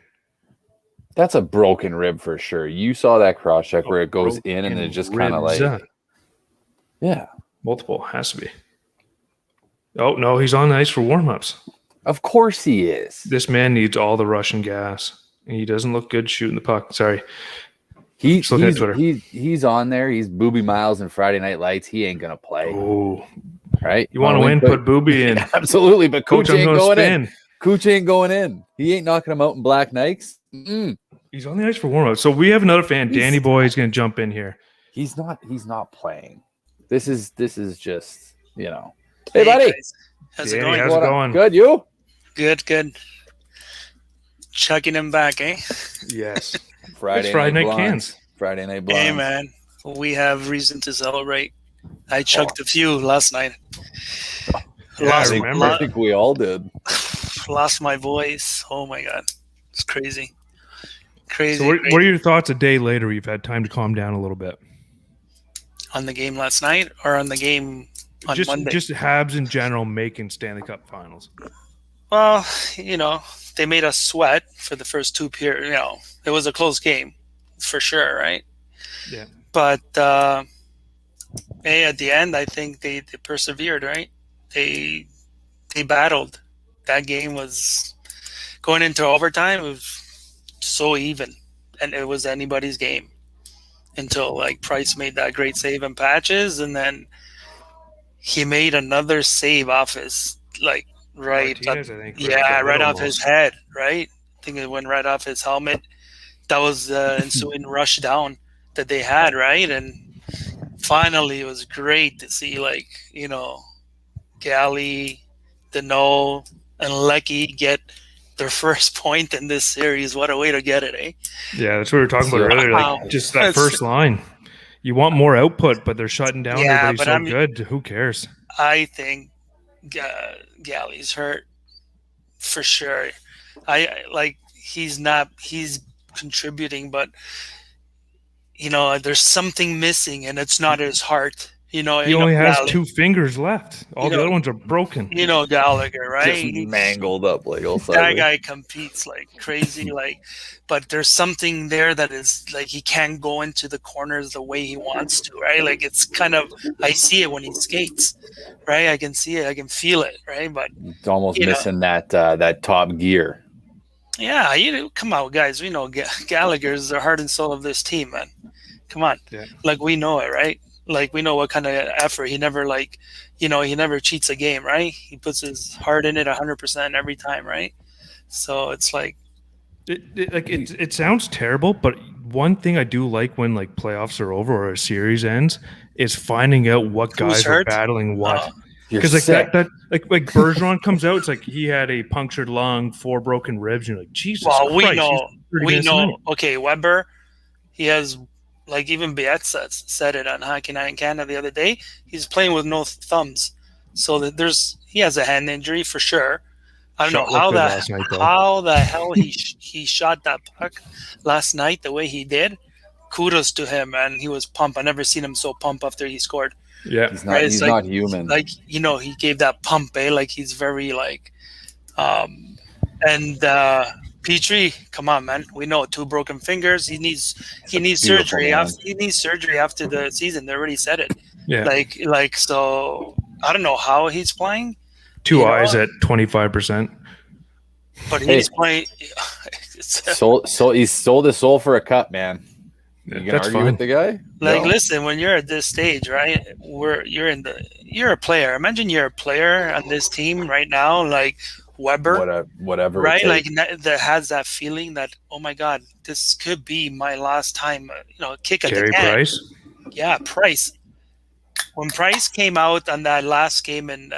That's a broken rib for sure. You saw that cross check where it goes in and it just kind of like, yeah, multiple has to be. Oh no, he's on the ice for warm-ups. Of course he is. This man needs all the Russian gas. He doesn't look good shooting the puck. Sorry. He's on there. He's Booby Miles in Friday Night Lights. He ain't gonna play. Oh, right. You want to win? Put Booby in. Absolutely, but Cooch ain't going in. Cooch ain't going in. He ain't knocking him out in Black Nikes. He's on the ice for warm-up. So we have another fan. Danny Boy is going to jump in here. He's not playing. This is just, Hey, buddy. Guys. How's Danny, it going? How's it going? Good, you? Good. Chugging him back, eh? Yes. Friday night cans. Friday night blondes. Hey, man. We have reason to celebrate. I chugged a few last night. I think we all did. Lost my voice. Oh, my God. It's crazy. So what are your thoughts a day later? You've had time to calm down a little bit. On the game last night or on the game on Monday? Just Habs in general making Stanley Cup Finals. Well, they made us sweat for the first two periods. It was a close game for sure, right? Yeah. But at the end, I think they persevered, right? They battled. That game was going into overtime. It was so even, and it was anybody's game until like Price made that great save in patches, and then he made another save off his right off his head, right? I think it went right off his helmet. That was the ensuing rush down that they had, right? And finally, it was great to see Galley, Deneau, and Lecky get their first point in this series. What a way to get it, eh? Yeah, that's what we were talking about earlier. Just that first line. You want more output, but they're shutting down. Yeah, everybody's good. Who cares? I think Galley's hurt for sure. He's contributing, but there's something missing, and it's not his heart. He only has two fingers left. All the other ones are broken. Gallagher, right? Just mangled up like all that guy competes like crazy, but there's something there that is he can't go into the corners the way he wants to, right? It's kind of, I see it when he skates, right? I can see it, I can feel it, right? But it's almost missing that top gear. Yeah, come on, guys. We know Gallagher's the heart and soul of this team, man. Come on, like we know it, right? Like we know what kind of effort he never he never cheats a game, right? He puts his heart in it 100% every time, right? So it's like it sounds terrible, but one thing I do like when like playoffs are over or a series ends is finding out what guys are battling what. Because like that like Bergeron comes out, it's like he had a punctured lung, 4 broken ribs. You're like, Jesus Christ. We know. Okay, Weber, he has, like, even Bietsa said it on Hockey Night in Canada the other day. He's playing with no thumbs, so that he has a hand injury for sure. I don't know how the hell he shot that puck last night the way he did. Kudos to him, man. He was pumped. I never seen him so pumped after he scored. Yeah, he's not human. Like, he gave that pump, like he's very and Petrie, come on, man. We know 2 broken fingers. He needs surgery. He needs surgery after the season. They already said it. Yeah. So I don't know how he's playing. 2 eyes at 25%. But he's playing. He sold his soul for a cup, man. You can argue with the guy? Listen, when you're at this stage, right? You're a player. Imagine you're a player on this team right now, like Weber, whatever, right? Like that has that feeling that, oh my God, this could be my last time. Kick at the can. Price. Yeah, Price. When Price came out on that last game in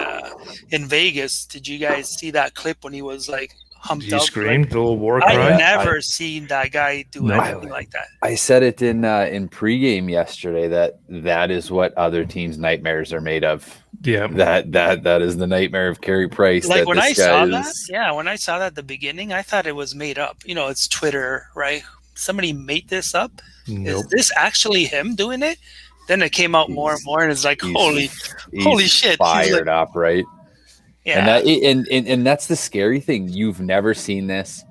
Vegas, did you guys see that clip when he was like humped up? He screamed the little war cry. I've never seen that guy do anything like that. I said it in pregame yesterday that is what other teams' nightmares are made of. Yeah, that is the nightmare of Carey Price. Like when I saw that at the beginning, I thought it was made up. It's Twitter, right? Somebody made this up. Nope. Is this actually him doing it? Then it came out more and more, and it's like, holy shit! Fired up, right? Yeah, and that's the scary thing. You've never seen this,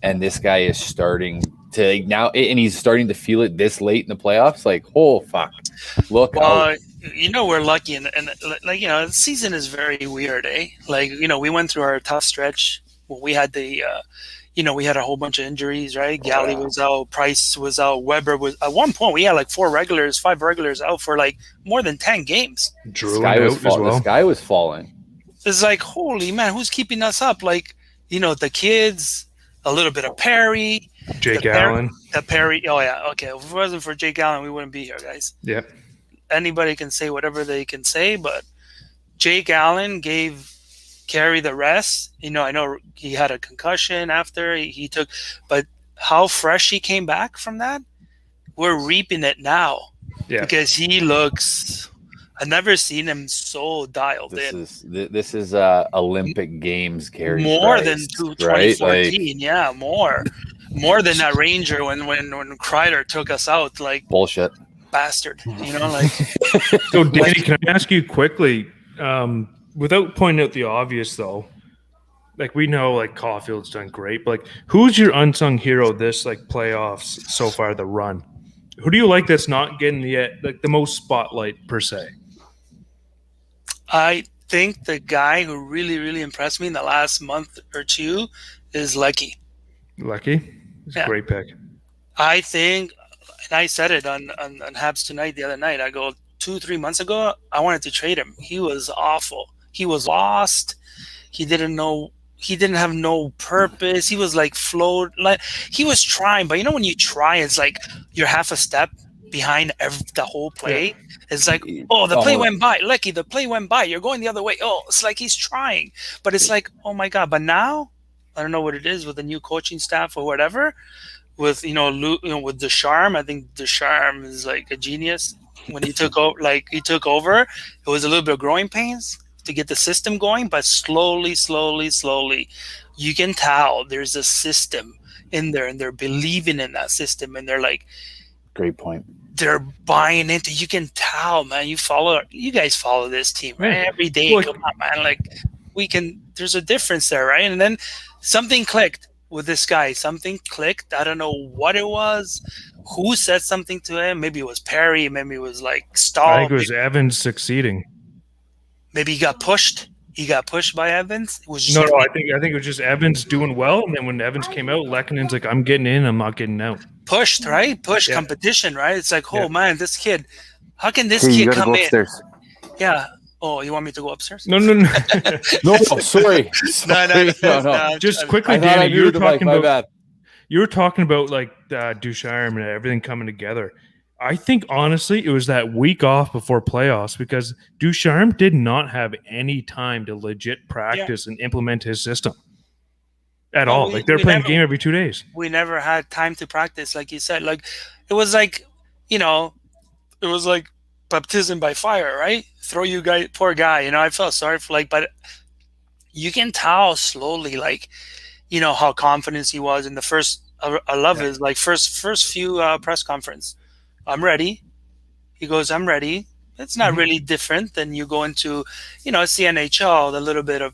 and this guy is starting to now, and he's starting to feel it this late in the playoffs. Like, oh fuck! Look out. We're lucky, and the season is very weird, eh? Like, we went through our tough stretch when we had the. We had a whole bunch of injuries, right? Galley was out, Price was out, Weber was. At one point, we had like 5 regulars out for like more than 10 games. The sky was falling. It's like, holy man, who's keeping us up? Like, the kids, a little bit of Perry, Jake Allen. Perry. Oh yeah, okay. If it wasn't for Jake Allen, we wouldn't be here, guys. Yeah. Anybody can say whatever they can say, but Jake Allen gave Carey the rest. I know he had a concussion after he took, but how fresh he came back from that, we're reaping it now. Yeah, because he looks. I've never seen him so dialed in. This is Olympic Games, Carey. More than 2014, right? Yeah, more than that Ranger when Kreider took us out. Like, bullshit, bastard. So, Danny, can I ask you quickly? Without pointing out the obvious, though, like we know, like Caulfield's done great, but like who's your unsung hero this like playoffs so far? The run. Who do you like that's not getting the most spotlight per se? I think the guy who really, really impressed me in the last month or two is Lecky. It's a great pick. I think, and I said it on Habs Tonight the other night. I go 2-3 months ago, I wanted to trade him. He was awful. He was lost. He didn't know. He didn't have no purpose. He was like float. Like he was trying, but when you try, it's like you're half a step behind the whole play. Yeah. It's like, the play went by. Lecky, the play went by. You're going the other way. Oh, it's like he's trying, but it's like, oh my God. But now, I don't know what it is with the new coaching staff or whatever. With with Descharm, I think Descharm is like a genius. When he took over, it was a little bit of growing pains to get the system going, but slowly, you can tell there's a system in there, and they're believing in that system, and they're like, great point. They're buying into. You can tell, man. You guys follow this team, right? Every day. Come on, man. Like there's a difference there, right? And then something clicked with this guy. Something clicked. I don't know what it was. Who said something to him? Maybe it was Perry. Maybe it was like Stahl. I think it was Evans succeeding. Maybe he got pushed. he got pushed by Evans. It was just No, I think it was just Evans doing well, and then when Evans came out, Lekkonen's like, I'm getting in, I'm not getting out. pushed, right? Push competition, right? It's like, oh man, this kid, how can this kid come in? Upstairs. Yeah. Oh, you want me to go upstairs? No. No, sorry. No. Just quickly, Danny, you were talking about like Ducharme and everything coming together. I think honestly, it was that week off before playoffs because Ducharme did not have any time to legit practice and implement his system at all. Like they're playing a game every 2 days. We never had time to practice, like you said. Like it was like, it was like baptism by fire, right? Throw you guy, poor guy. I felt sorry for but you can tell slowly, like, how confident he was in the first. I love his first few press conference. I'm ready. He goes, I'm ready. It's not really different than you go into, it's the NHL. A little bit of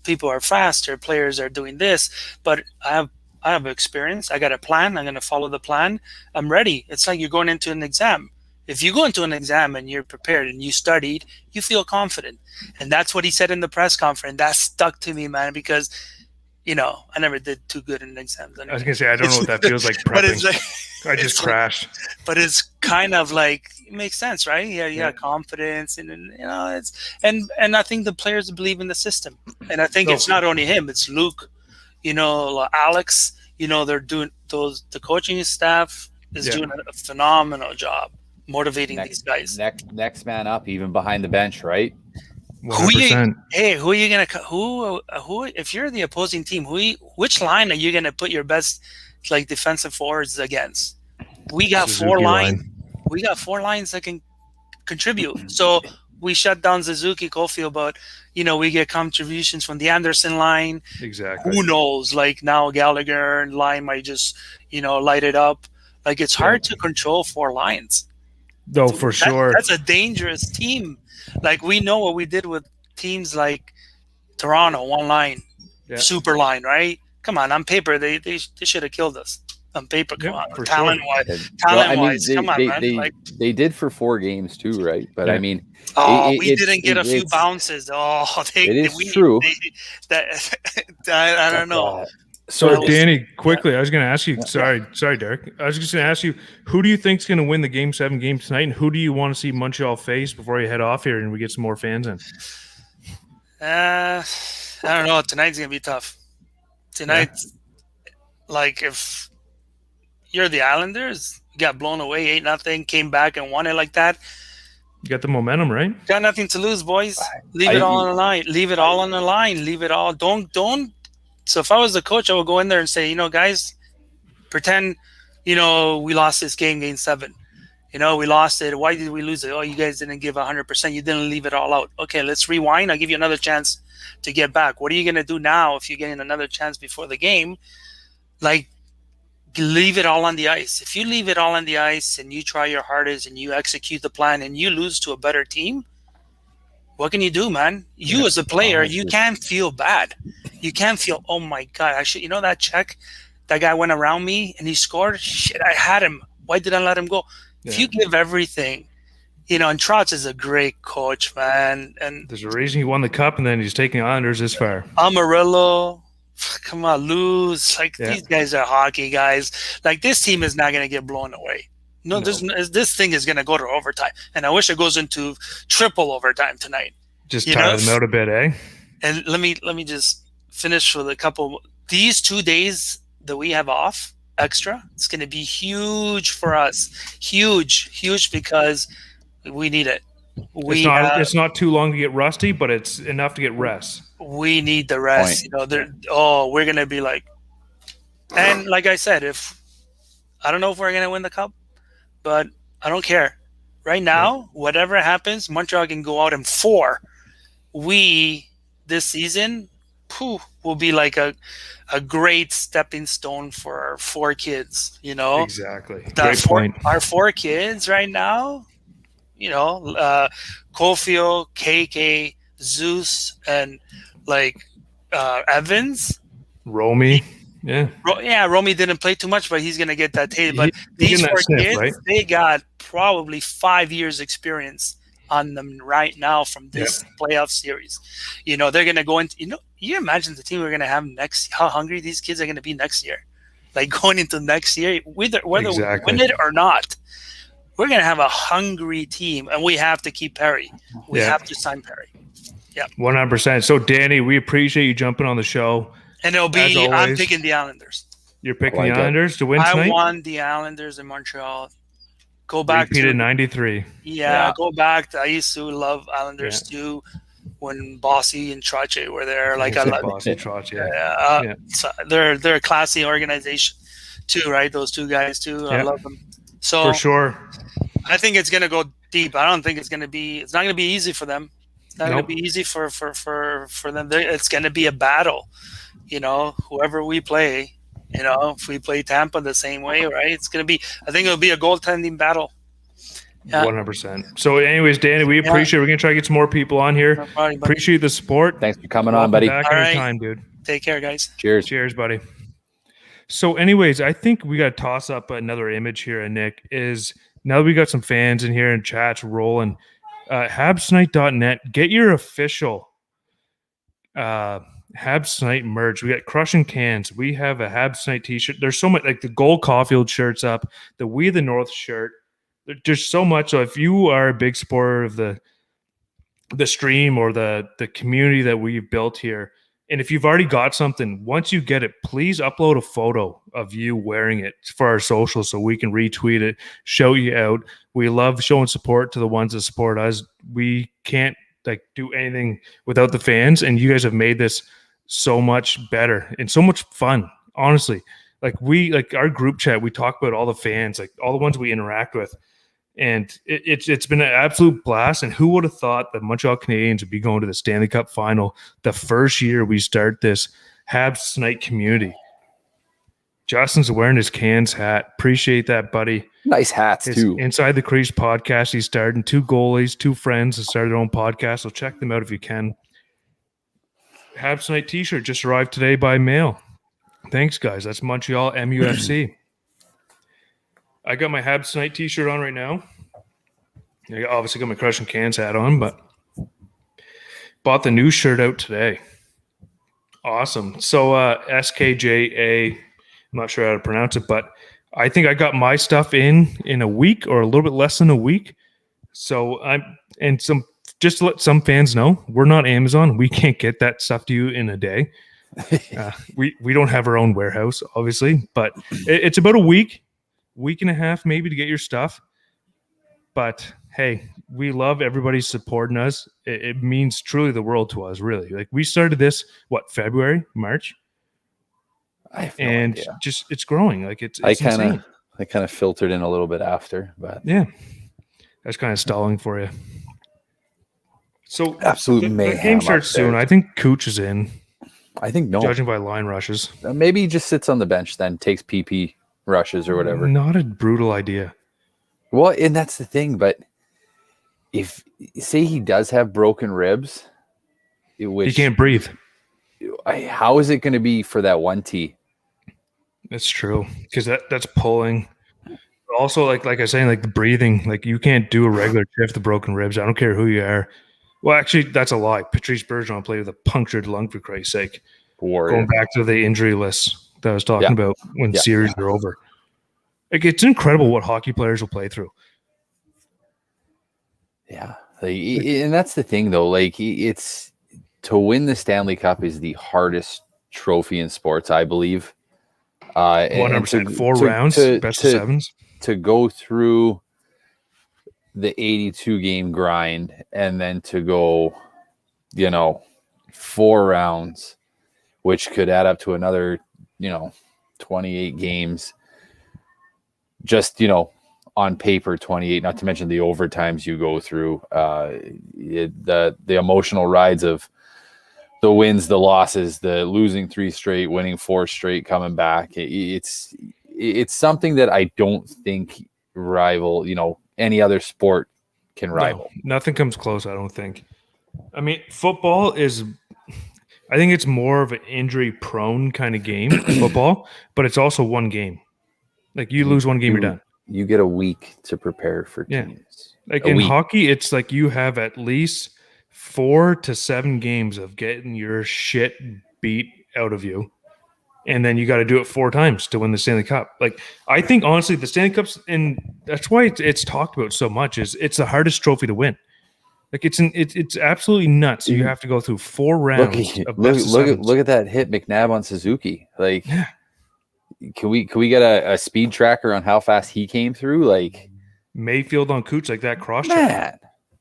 people are faster, players are doing this, but I have experience. I got a plan. I'm going to follow the plan. I'm ready. It's like you're going into an exam. If you go into an exam and you're prepared and you studied, you feel confident. And that's what he said in the press conference. That stuck to me, man, because, I never did too good in exams. Anyway. I was going to say, I don't know what that feels like prepping. I just crashed. But it's kind of like, it makes sense, right? Yeah, confidence. And it's, and I think the players believe in the system. And I think it's not only him, it's Luke, Alex, they're doing the coaching staff is doing a phenomenal job motivating these guys. Next man up, even behind the bench, right? 100%. Who are you gonna? Who? If you're the opposing team, which line are you gonna put your best defensive forwards against? We got Suzuki 4 lines. line. We got 4 lines that can contribute. So we shut down Suzuki, Caulfield, but we get contributions from the Anderson line. Exactly. Who knows? Like now Gallagher line might just light it up. Like it's hard to control 4 lines. No, for sure. That's a dangerous team. Like we know what we did with teams like Toronto, 1 line, super line, right? Come on, on paper they should have killed us. On paper, come on, talent wise, come on, man. They did for 4 games too, right? But I mean, we didn't get a few bounces. True. I don't know. So, Danny, quickly, I was going to ask you. Sorry, Derrick. I was just going to ask you, who do you think's going to win the Game 7 game tonight, and who do you want to see Montreal face before you head off here and we get some more fans in? I don't know. Tonight's going to be tough. Tonight, if you're the Islanders, you got blown away 8-0, came back and won it like that. You got the momentum, right? Got nothing to lose, boys. Leave it all on the line. Leave it all on the line. Leave it all. Don't. So if I was the coach, I would go in there and say, guys, pretend, we lost this game 7. We lost it. Why did we lose it? Oh, you guys didn't give 100%. You didn't leave it all out. Okay, let's rewind. I'll give you another chance to get back. What are you going to do now if you're getting another chance before the game? Leave it all on the ice. If you leave it all on the ice and you try your hardest and you execute the plan and you lose to a better team, what can you do, man? You as a player, you can't feel bad. You can't feel, oh my God, actually, that check, that guy went around me and he scored. Shit, I had him. Why did I let him go? Yeah. If you give everything, and Trotz is a great coach, man. And there's a reason he won the cup and then he's taking Islanders this far. Amarillo, come on, lose. These guys are hockey guys. This team is not going to get blown away. No. This thing is going to go to overtime. And I wish it goes into triple overtime tonight. Just tire them out a bit, eh? And let me just finish with a couple. These 2 days that we have off extra, it's going to be huge for us. Huge because we need it. It's not too long to get rusty, but it's enough to get rest. We need the rest. We're going to be and like I said, I don't know if we're going to win the cup, but I don't care. Right now, whatever happens, Montreal can go out in 4. This season, will be like a great stepping stone for our 4 kids, Exactly. Great point. Our 4 kids right now, Caulfield, KK, Zeus, and Evans. Romy. Yeah. Romy didn't play too much, but he's going to get that taste. But these 4 kids, right? They got probably 5 years experience on them right now from this playoff series. They're going to go into, you imagine the team we're going to have next, how hungry these kids are going to be next year. Like going into next year, whether Exactly. we win it or not, we're going to have a hungry team, and we have to keep Perry. We have to sign Perry. Yeah. 100%. So, Danny, we appreciate you jumping on the show. And it'll be, I'm picking the Islanders. You're picking the Islanders to win tonight? I won the Islanders in Montreal. Go back Repeated to 93. Yeah, go back. I used to love Islanders too when Bossy and Trottier were there. Like I love Bossy, Trottier. So they're a classy organization too, right? Those two guys too. I love them. So for sure. I think it's gonna go deep. I don't think it's not gonna be easy for them. It's not gonna be easy for them. It's gonna be a battle. Whoever we play. If we play Tampa the same way, right? It's going to be, I think it'll be a goaltending battle. 100%. So anyways, Danny, we appreciate it. We're going to try to get some more people on here. Appreciate the support. Thanks for coming on, buddy. Back anytime, dude. Take care, guys. Cheers, buddy. So anyways, I think we got to toss up another image here, Nick, is now that we got some fans in here and chats rolling, habsnight.net, get your official Habs Night merch. We got Crushin cans. We have a Habs Night t-shirt. There's so much, like the Gold Caulfield shirts up, the We the North shirt. There's so much. So if you are a big supporter of the stream or the community that we've built here, and if you've already got something, once you get it, please upload a photo of you wearing it for our social so we can retweet it, show you out. We love showing support to the ones that support us. We can't do anything without the fans, and you guys have made this so much better and so much fun, honestly. Our group chat, we talk about all the fans, like all the ones we interact with, and it's been an absolute blast. And who would have thought that Montreal Canadiens would be going to the Stanley Cup Final the first year we start this Habs Night community? Justin's wearing his cans hat. Appreciate that, buddy. Nice hats, too. Inside the Crease podcast he started, and two goalies, two friends that started their own podcast, so check them out if you can. Habs Night t-shirt just arrived today by mail. Thanks, guys. That's Montreal MUFC. I got my Habs Night t-shirt on right now. I obviously got my Crushin Cans hat on, but bought the new shirt out today. Awesome. So SKJA, I'm not sure how to pronounce it, but I think I got my stuff in a week or a little bit less than a week. So just to let some fans know, we're not Amazon. We can't get that stuff to you in a day. We don't have our own warehouse, obviously, but it's about a week and a half maybe to get your stuff. But hey, we love everybody supporting us. It means truly the world to us, really. Like we started this, February, March? I have no idea. Just it's growing. Like it's I kind of filtered in a little bit after, but yeah, that's kind of stalling for you. So absolute mayhem. The game starts soon. I think Cooch is in. I think no. Judging by line rushes, maybe he just sits on the bench, then takes PP rushes or whatever. Not a brutal idea. Well, and that's the thing. But if say he does have broken ribs, he can't breathe. How is it going to be for that 1T? It's true because that's pulling. Also, like I was saying, like the breathing, like you can't do a regular shift with broken ribs. I don't care who you are. Well, actually, that's a lie. Patrice Bergeron played with a punctured lung, for Christ's sake. Going back to the injury list that I was talking about when series are over. Like it's incredible what hockey players will play through. Yeah, and that's the thing, though. Like it's to win the Stanley Cup is the hardest trophy in sports, I believe. 100%. 4 rounds, best of sevens. To go through the 82 game grind and then to go, 4 rounds, which could add up to another, 28 games. Just, on paper, 28, not to mention the overtimes you go through, the emotional rides of the wins, the losses, the losing 3 straight, winning 4 straight, coming back. It's something that I don't think rival, any other sport can rival. No, nothing comes close, I don't think. I mean, football is, I think it's more of an injury-prone kind of game, football, but it's also one game. Like you lose one game, you're done. You get a week to prepare for teams. Like in hockey, it's like you have at least 4 to 7 games of getting your shit beat out of you. And then you got to do it 4 times to win the Stanley Cup. Like, I think, honestly, the Stanley Cups, and that's why it's talked about so much, is it's the hardest trophy to win. Like, it's absolutely nuts. You have to go through 4 rounds of best of sevens. Look at that hit McNabb on Suzuki. Like, can we get a speed tracker on how fast he came through? Like, Mayfield on Cooch, like that cross check.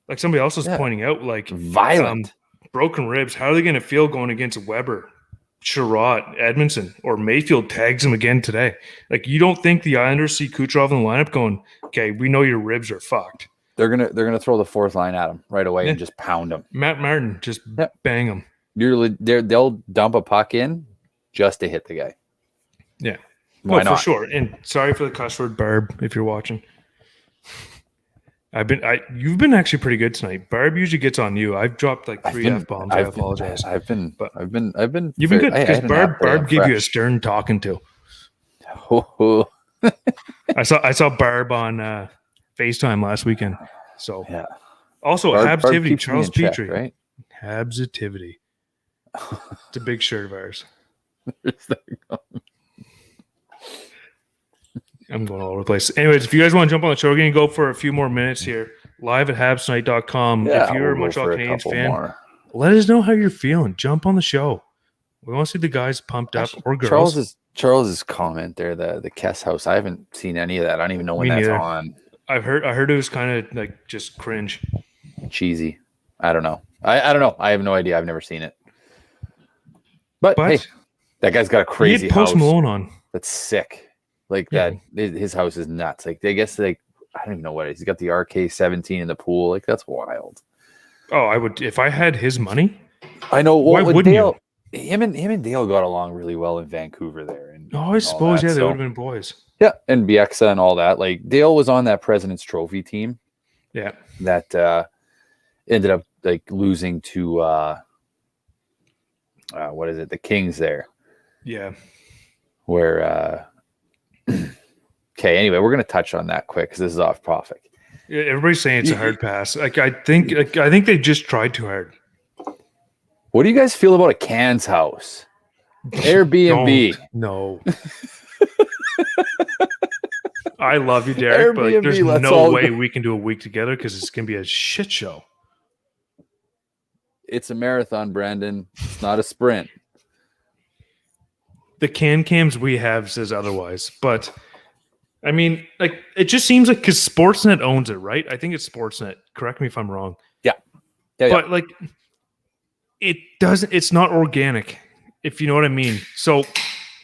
Like somebody else was pointing out, like, violent broken ribs. How are they going to feel going against Weber, Sherratt, Edmondson, or Mayfield tags him again today? Like, you don't think the Islanders see Kucherov in the lineup going, okay, we know your ribs are fucked. They're gonna throw the 4th line at him right away and just pound him. Matt Martin, just bang him. They'll dump a puck in just to hit the guy. Yeah, why not? For sure. And sorry for the cuss word, Barb, if you're watching. You've been actually pretty good tonight. Barb usually gets on you. I've dropped like 3 F-bombs. I apologize. You've been. You've been good because Barb gave you a stern talking to. I saw Barb on FaceTime last weekend. So also Habsivity, Charles Petrie, right? Habsivity. It's a big shirt of ours. I'm going all over the place. Anyways, if you guys want to jump on the show, we're going to go for a few more minutes here. Live at habstonight.com. If you're a Montreal Canadiens fan, let us know how you're feeling. Jump on the show. We want to see the guys pumped up or girls. Charles's comment there, the Kess house. I haven't seen any of that. I don't even know when that's on. I heard it was kind of like just cringe. Cheesy. I don't know. I don't know. I have no idea. I've never seen it. But hey, that guy's got a crazy house. Post Malone on. That's sick. Like that, his house is nuts. Like I guess I don't even know what it is. He's got the RK-17 in the pool. Like that's wild. Oh, I would if I had his money. I know. Why wouldn't Dale, you? Him and Dale got along really well in Vancouver there. And I suppose they would have been boys. Yeah, and Bieksa and all that. Like Dale was on that President's Trophy team. Yeah, that ended up like losing to what is it? The Kings there. Yeah, where. Okay, anyway, we're going to touch on that quick because this is off topic. Yeah, everybody's saying it's a hard pass. Like I think they just tried too hard. What do you guys feel about a Can's house? Airbnb. No. I love you, Derek, but there's no way we can do a week together because it's going to be a shit show. It's a marathon, Brandon. It's not a sprint. The cams we have says otherwise, but I mean, like it just seems like because Sportsnet owns it, right? I think it's Sportsnet. Correct me if I'm wrong. Yeah. But like, it doesn't. It's not organic, if you know what I mean. So,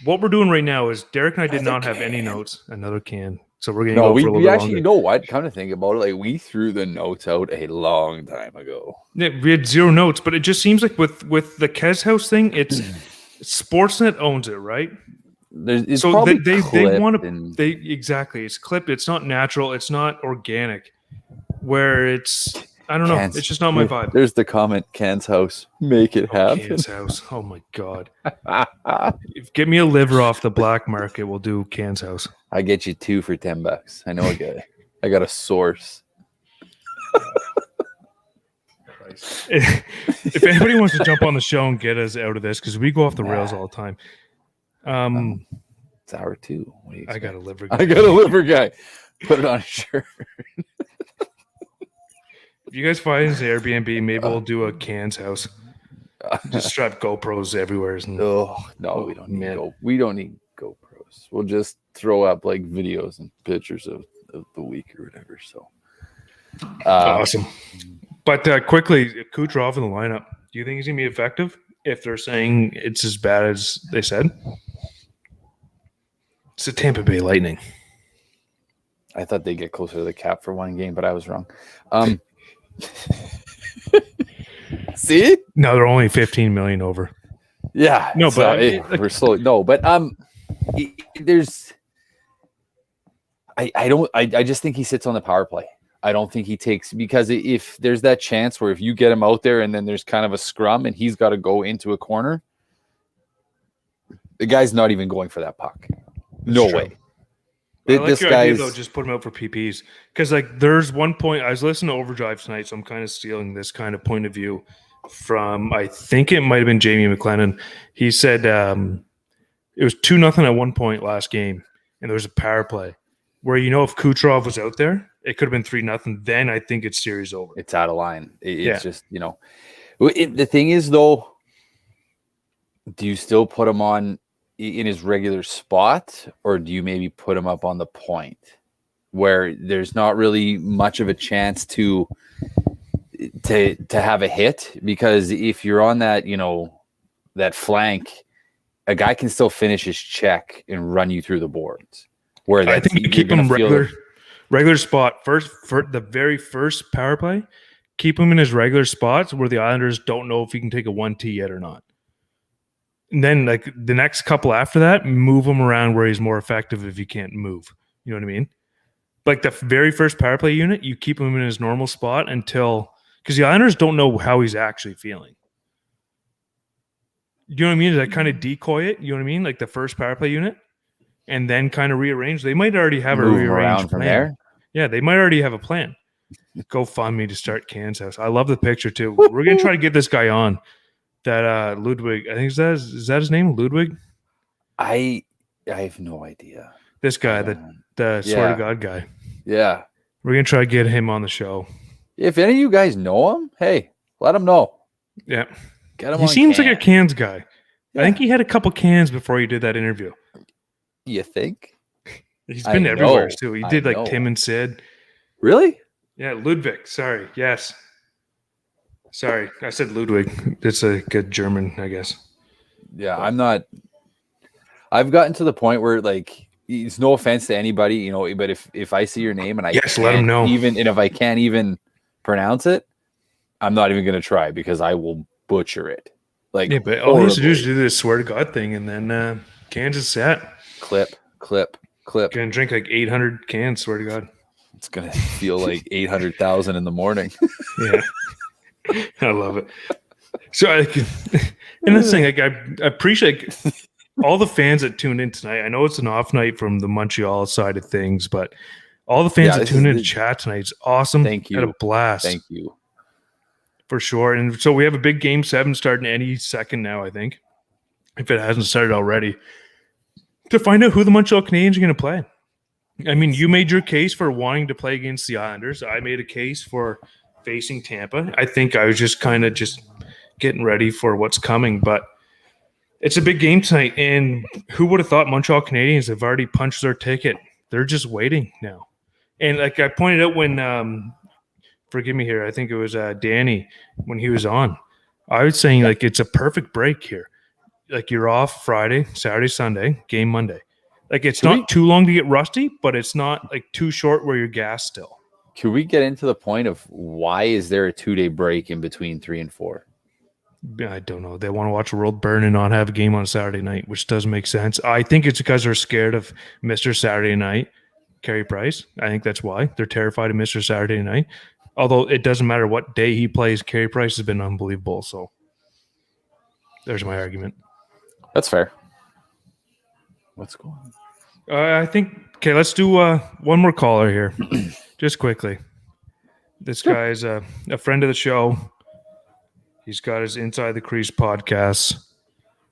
what we're doing right now is Derek and I did not have any notes. Another can. So we're going to go for a little bit actually, longer. You know what? Come to think about it, like we threw the notes out a long time ago. Yeah, we had 0 notes, but it just seems like with the Kez House thing, it's Sportsnet owns it, right? So they want to. Exactly. It's clipped. It's not natural. It's not organic. Where it's. I don't know. It's just not my vibe. There's the comment, Can's house. Make it happen. Can's house. Oh, my God. Get me a liver off the black market. We'll do Can's house. I get you 2 for $10. I know a guy. I got a source. If anybody wants to jump on the show and get us out of this, because we go off the rails all the time. It's hour 2. I got a liver guy. Put it on a shirt. If you guys find his Airbnb, maybe we'll do a Can's house. Just strap GoPros everywhere. We don't need GoPros. We'll just throw up like videos and pictures of the week or whatever. So awesome. But quickly, Kucherov in the lineup. Do you think he's gonna be effective if they're saying it's as bad as they said? It's the Tampa Bay Lightning. I thought they'd get closer to the cap for one game, but I was wrong. See? No, they're only 15 million over. Yeah. No, but we're slow. No, but there's I just think he sits on the power play. I don't think he takes, because if there's that chance where if you get him out there and then there's kind of a scrum and he's got to go into a corner, the guy's not even going for that puck. No way. I like This your idea, guy's though, just put him out for PPs. Because, like, there's one point, I was listening to Overdrive tonight, so I'm kind of stealing this kind of point of view from, I think it might have been Jamie McLennan. He said it was 2-0 at one point last game, and there was a power play where, if Kucherov was out there, it could have been 3-0. Then I think it's series over. It's out of line. It's just, the thing is, though, do you still put him on in his regular spot, or do you maybe put him up on the point where there's not really much of a chance to have a hit? Because if you're on that, that flank, a guy can still finish his check and run you through the boards. Where I think you keep him regular spot first for the very first power play. Keep him in his regular spots where the Islanders don't know if he can take a 1T yet or not. And then, like, the next couple after that, move him around where he's more effective if he can't move. You know what I mean? Like, the very first power play unit, you keep him in his normal spot until – because the Islanders don't know how he's actually feeling. You know what I mean? That kind of decoy it. You know what I mean? Like the first power play unit, and then kind of rearrange. They might already have a rearranged from plan. There. Yeah, they might already have a plan. Go fund me to start Can's house. I love the picture too. We're gonna try to get this guy on. That Ludwig. I think is that his name? Ludwig. I have no idea. This guy, the swear to God guy. Yeah, we're gonna try to get him on the show. If any of you guys know him, hey, let him know. Yeah. He seems like a cans guy. Yeah. I think he had a couple cans before he did that interview. You think? He's been everywhere too. He did like Tim and Sid. Really? Yeah, Ludwig. Sorry. Yes. Sorry, I said Ludwig. It's a good German, I guess. Yeah, I'm not. I've gotten to the point where, like, it's no offense to anybody, but if I see your name and let him know. And if I can't even pronounce it, I'm not even going to try because I will butcher it. Like, yeah, but all he has to do is do this swear to God thing, and then cans is set. Clip. Gonna drink like 800 cans. Swear to God, it's gonna feel like 800,000 in the morning. Yeah, I love it. So, and this thing, like, I appreciate all the fans that tuned in tonight. I know it's an off night from the Montreal side of things, but all the fans that tuned in to chat tonight, it's awesome. Thank you. Had a blast. Thank you. For sure. And so we have a big Game 7 starting any second now, I think, if it hasn't started already, to find out who the Montreal Canadiens are going to play. I mean, you made your case for wanting to play against the Islanders. I made a case for facing Tampa. I think I was just kind of getting ready for what's coming. But it's a big game tonight. And who would have thought Montreal Canadiens have already punched their ticket? They're just waiting now. And like I pointed out when forgive me here, I think it was Danny when he was on. I was saying, like, it's a perfect break here. Like, you're off Friday, Saturday, Sunday, game Monday. Like, it's not too long to get rusty, but it's not like too short where you're gassed still. Can we get into the point of why is there a 2-day break in between 3 and 4? I don't know. They want to watch the world burn and not have a game on Saturday night, which doesn't make sense. I think it's because they're scared of Mr. Saturday Night, Carey Price. I think that's why. They're terrified of Mr. Saturday Night. Although it doesn't matter what day he plays, Carey Price has been unbelievable. So there's my argument. That's fair. What's going on? I think, okay, let's do one more caller here. Just quickly. This guy's a friend of the show. He's got his Inside the Crease podcast.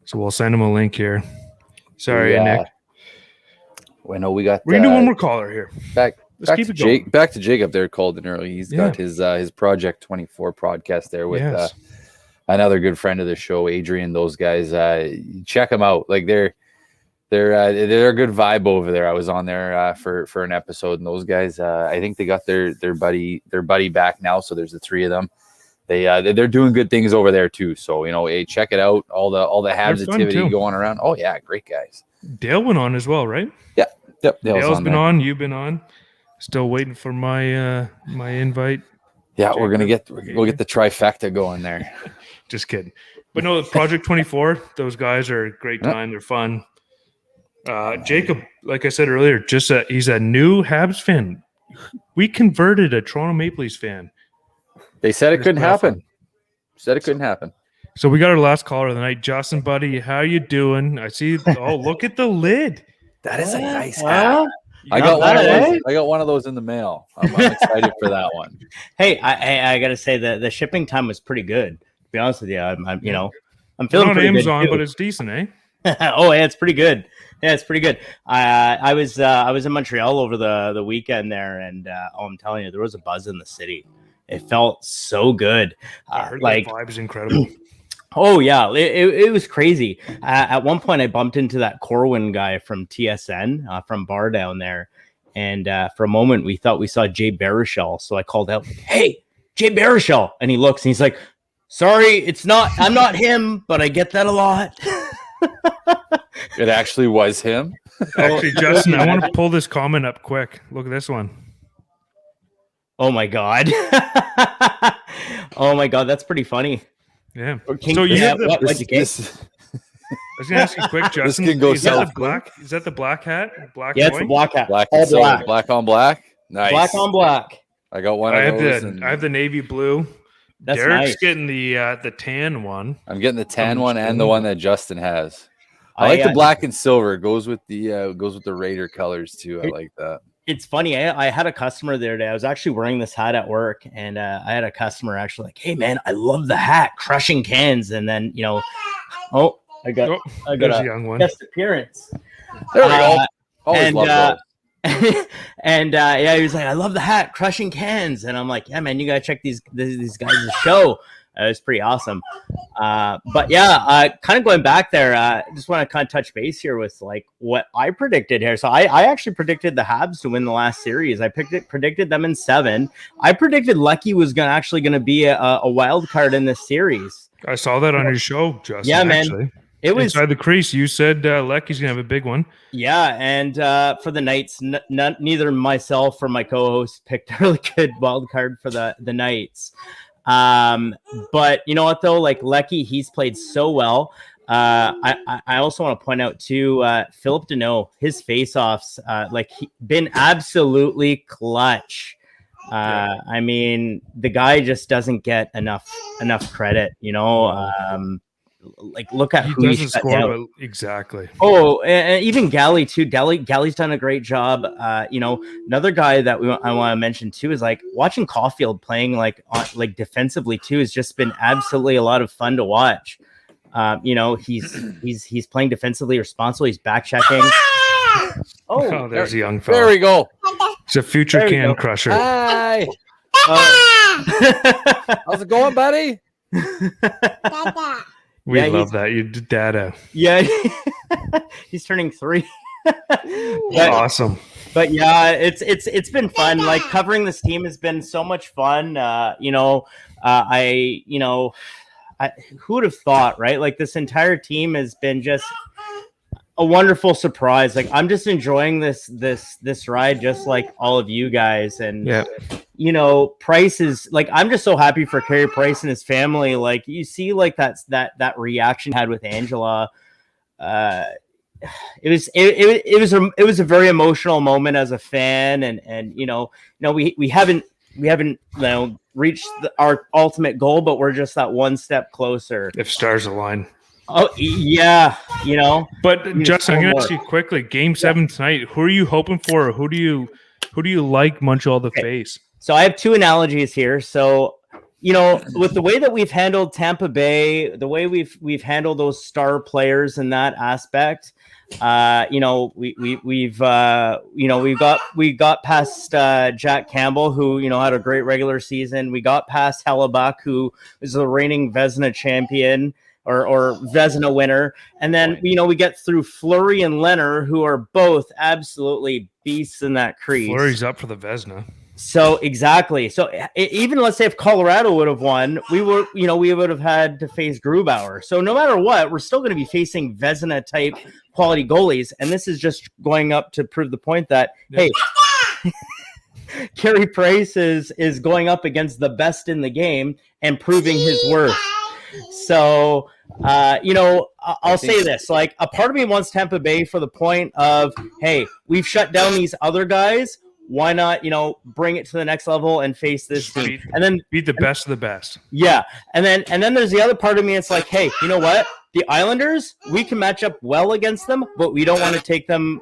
So we'll send him a link here. Sorry, Nick. Well, no, we got. We're going to do one more caller here. Back to Jacob there, called in early. He's got his Project 24 podcast there with another good friend of the show, Adrian. Those guys, check them out. Like, they're a good vibe over there. I was on there for an episode, and those guys, I think they got their buddy back now. So there's the three of them. They're doing good things over there too. So, hey, check it out. All the Habs activity going around. Oh yeah, great guys. Dale went on as well, right? Yeah. Yep. Dale's been on. You've been on. Still waiting for my my invite. Yeah, we'll get the trifecta going there. Just kidding. But no, Project 24, those guys are a great time. They're fun. Jacob, like I said earlier, he's a new Habs fan. We converted a Toronto Maple Leafs fan. They said it couldn't happen. Couldn't happen. So we got our last caller of the night. Justin, buddy, how you doing? I see. Oh, look at the lid. That is a nice hat. I got one of those. I got one of those in the mail. I'm excited for that one. Hey, I gotta say the shipping time was pretty good. To be honest with you, I'm feeling on pretty Amazon, good too. but it's decent, eh? Oh, yeah, it's pretty good. Yeah, it's pretty good. I was in Montreal over the weekend there, and I'm telling you, there was a buzz in the city. It felt so good. I heard like the vibe is incredible. Oh yeah, it was crazy. At one point, I bumped into that Corwin guy from TSN from Bar down there, and for a moment, we thought we saw Jay Baruchel. So I called out, "Hey, Jay Baruchel!" And he looks, and he's like, "Sorry, it's not. I'm not him, but I get that a lot." It actually was him. Actually, Justin, I want to pull this comment up quick. Look at this one. Oh my god! Oh my god, that's pretty funny. Yeah. So you have the, I was gonna ask you quick, Justin. This can go is that the black? Is that the black hat? Black. Yeah, it's the black hat. Black, all black. Black on black. Nice. Black on black. I got one. I have the navy blue. That's Derek's nice. getting the tan one. I'm getting the tan one and the one that Justin has. I like the black and silver. It goes with the Raider colors too. I like that. It's funny. I had a customer the other day. I was actually wearing this hat at work, and I had a customer actually like, "Hey man, I love the hat, crushing cans." And then I got a young one. guest appearance. There we go. Always and love those. and yeah, he was like, "I love the hat, crushing cans," and I'm like, "Yeah, man, you gotta check these guys' show." It was pretty awesome. But yeah, kind of going back there, just want to kind of touch base here with like what I predicted here. So I actually predicted the Habs to win the last series. I predicted them in 7. I predicted Lucky was going to be a wild card in this series. I saw that on your show, Justin. Yeah, man. Actually. It was inside the crease. You said Lecky's gonna have a big one. Yeah, and for the Knights, neither myself or my co-host picked a really good wild card for the Knights. But you know what though, like Lecky, he's played so well. I also want to point out too, Philip Deneau, his face-offs, been absolutely clutch. I mean, the guy just doesn't get enough credit, you know. Like look at who doesn't score, but exactly. Oh, and even Galley too. Galley's done a great job. You know, another guy that I want to mention too is like watching Caulfield playing like defensively too has just been absolutely a lot of fun to watch. You know, he's playing defensively responsible. He's back checking. Oh, there's a young fella. There we go. He's a future can crusher. Hi. How's it going, buddy? We love that. You data. Yeah. He's turning 3. Awesome. But yeah, it's been fun. Like covering this team has been so much fun. You know, who would have thought, right? Like this entire team has been just a wonderful surprise. Like I'm just enjoying this ride, just like all of you guys. And yeah, you know, Price is like, I'm just so happy for Carey Price and his family. Like you see, like that reaction had with Angela. It was a very emotional moment as a fan, and we haven't reached our ultimate goal, but we're just that one step closer. If stars align. Oh yeah, you know. But Justin, I'm gonna ask you quickly. Game 7 tonight. Who are you hoping for? Or who do you like Montreal to face? So I have 2 analogies here. So, you know, with the way that we've handled Tampa Bay, the way we've handled those star players in that aspect, you know, we got past Jack Campbell, who, you know, had a great regular season. We got past Hellebuck, who is the reigning Vezina champion or Vezina winner. And then, you know, we get through Fleury and Leonard, who are both absolutely beasts in that crease. Fleury's up for the Vezina. So exactly. So even let's say if Colorado would have won, we would have had to face Grubauer. So no matter what, we're still going to be facing Vezina type quality goalies. And this is just going up to prove the point that, hey, Carey Price is going up against the best in the game and proving his worth. So, you know, I'll say this, like a part of me wants Tampa Bay for the point of, hey, we've shut down these other guys. Why not, you know, bring it to the next level and face this team, and then beat the best of the best. Yeah, and then there's the other part of me. It's like, hey, you know what? The Islanders, we can match up well against them, but we don't want to take them.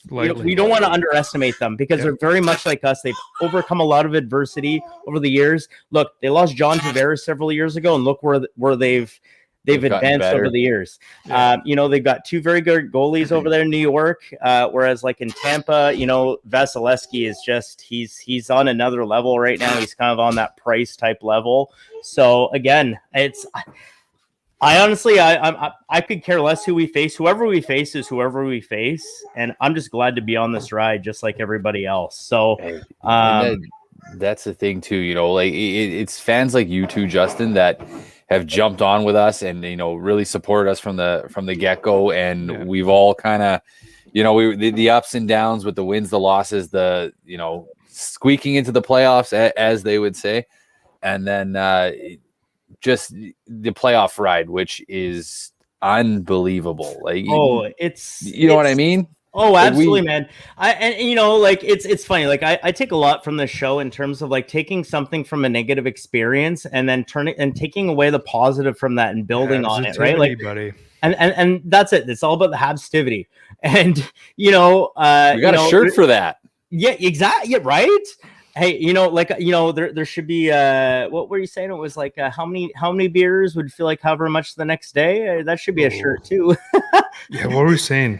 We don't want to underestimate them because they're very much like us. They've overcome a lot of adversity over the years. Look, they lost John Tavares several years ago, and look where they've advanced over the years. They've got two very good goalies over there in New York, whereas like in Tampa, Vasilevsky is just he's on another level right now. He's kind of on that Price type level. So again, I honestly, I could care less who we face. Whoever we face is whoever we face, and I'm just glad to be on this ride, just like everybody else. So, that's the thing too. It's fans like you two, Justin, that have jumped on with us and really supported us from the get go, and we've all kind of, the ups and downs with the wins, the losses, the squeaking into the playoffs, as they would say, and then. Just the playoff ride, which is unbelievable. Like, it's know what I mean? Oh, absolutely, man. It's funny. Like I take a lot from this show in terms of like taking something from a negative experience and then turning and taking away the positive from that and building on it, right? Like, buddy. And that's it. It's all about the Habstivity. And we got a shirt for that. Yeah, exactly. Yeah, right. Hey, there should be what were you saying? It was like how many beers would feel like however much the next day? That should be a shirt too. Yeah, what were we saying?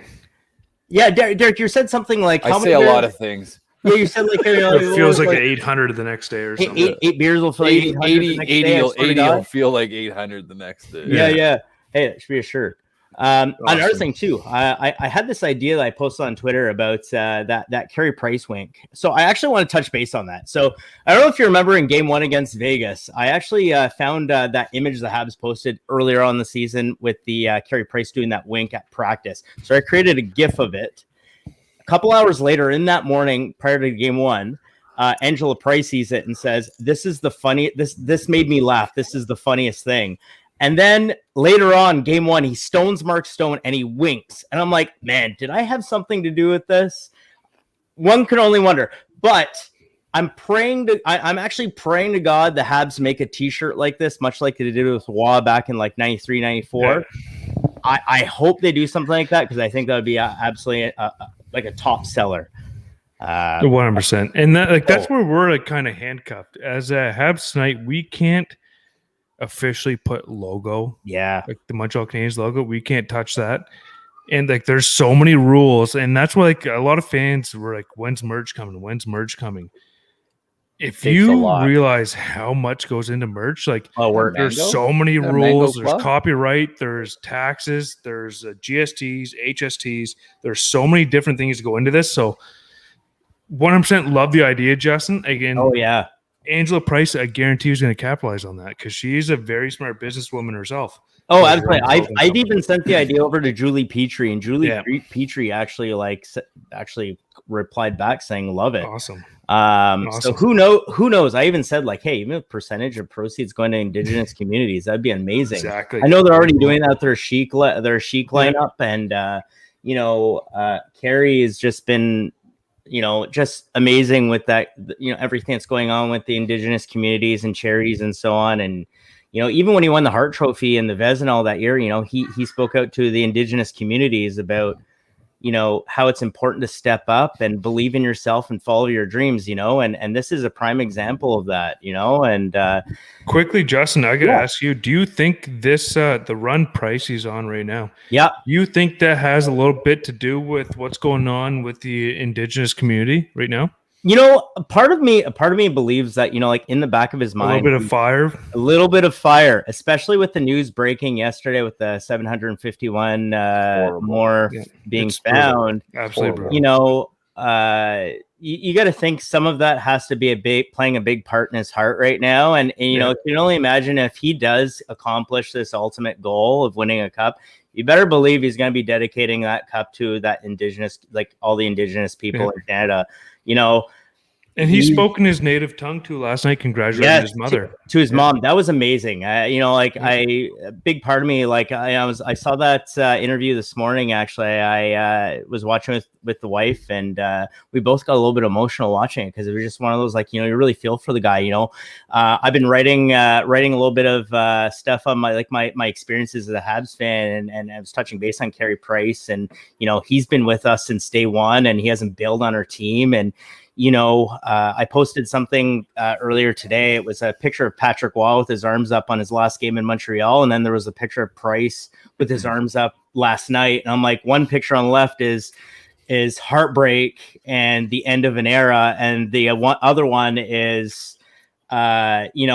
Yeah, Derrick, you said something like I say a lot of things. Yeah, you said like it feels like 800 the next day or something. Eight beers will feel like 80 will feel like 800 the next day. Yeah. Hey, it should be a shirt. Awesome. Another thing too, I had this idea that I posted on Twitter about that Carey Price wink. So I actually want to touch base on that. So I don't know if you remember in Game 1 against Vegas, I actually found that image the Habs posted earlier on the season with the Carey Price doing that wink at practice. So I created a GIF of it. A couple hours later, in that morning prior to Game 1, Angela Price sees it and says, "This is the funny. This made me laugh. This is the funniest thing." And then later on, Game 1, he stones Mark Stone and he winks. And I'm like, man, did I have something to do with this? One can only wonder. But I'm actually praying to God the Habs make a T-shirt like this, much like they did with Waugh back in like 93, 94. Yeah. I hope they do something like that because I think that would be absolutely like a top seller. 100%. And that's where we're like kind of handcuffed. As a Habs tonight, we can't officially put logo, like the Montreal Canadiens logo, we can't touch that, and like there's so many rules, and that's why like a lot of fans were like, when's merch coming? If you realize how much goes into merch, like there's so many rules, there's copyright, there's taxes, there's GSTs, HSTs, there's so many different things to go into this. So 100% love the idea, Justin. Again, Angela Price, I guarantee, is going to capitalize on that because she's a very smart businesswoman herself. Oh, absolutely. I've even sent the idea over to Julie Petrie, and Julie Petrie actually replied back saying, "Love it." Awesome. So who knows? I even said like, hey, even a percentage of proceeds going to Indigenous communities, that'd be amazing. Exactly. I know they're already doing that with their chic lineup, and Carey has just been. Just amazing with that, everything that's going on with the Indigenous communities and charities and so on. And, even when he won the Hart Trophy and the Vezina that year, he spoke out to the Indigenous communities about, how it's important to step up and believe in yourself and follow your dreams, and this is a prime example of that, and quickly, Justin, I gotta ask you, do you think this, the run Price he's on right now, you think that has a little bit to do with what's going on with the Indigenous community right now? A part of me believes that, like in the back of his mind, a little bit of fire, especially with the news breaking yesterday with the 751 more being found. Absolutely. You got to think some of that has to be playing a big part in his heart right now. And you can only imagine if he does accomplish this ultimate goal of winning a cup, you better believe he's going to be dedicating that cup to that Indigenous, like all the Indigenous people in Canada. And he spoke in his native tongue too last night, congratulating his mother. To his mom. That was amazing. A big part of me, I saw that interview this morning. Actually, I was watching with the wife, and we both got a little bit emotional watching it because it was just one of those, you really feel for the guy. I've been writing a little bit of stuff on my experiences as a Habs fan, and I was touching base on Carey Price, and he's been with us since day one, and he hasn't bailed on our team. And I posted something earlier today. It was a picture of Patrick Waugh with his arms up on his last game in Montreal. And then there was a picture of Price with his arms up last night. And I'm like, one picture on the left is heartbreak and the end of an era. And the other one is, joy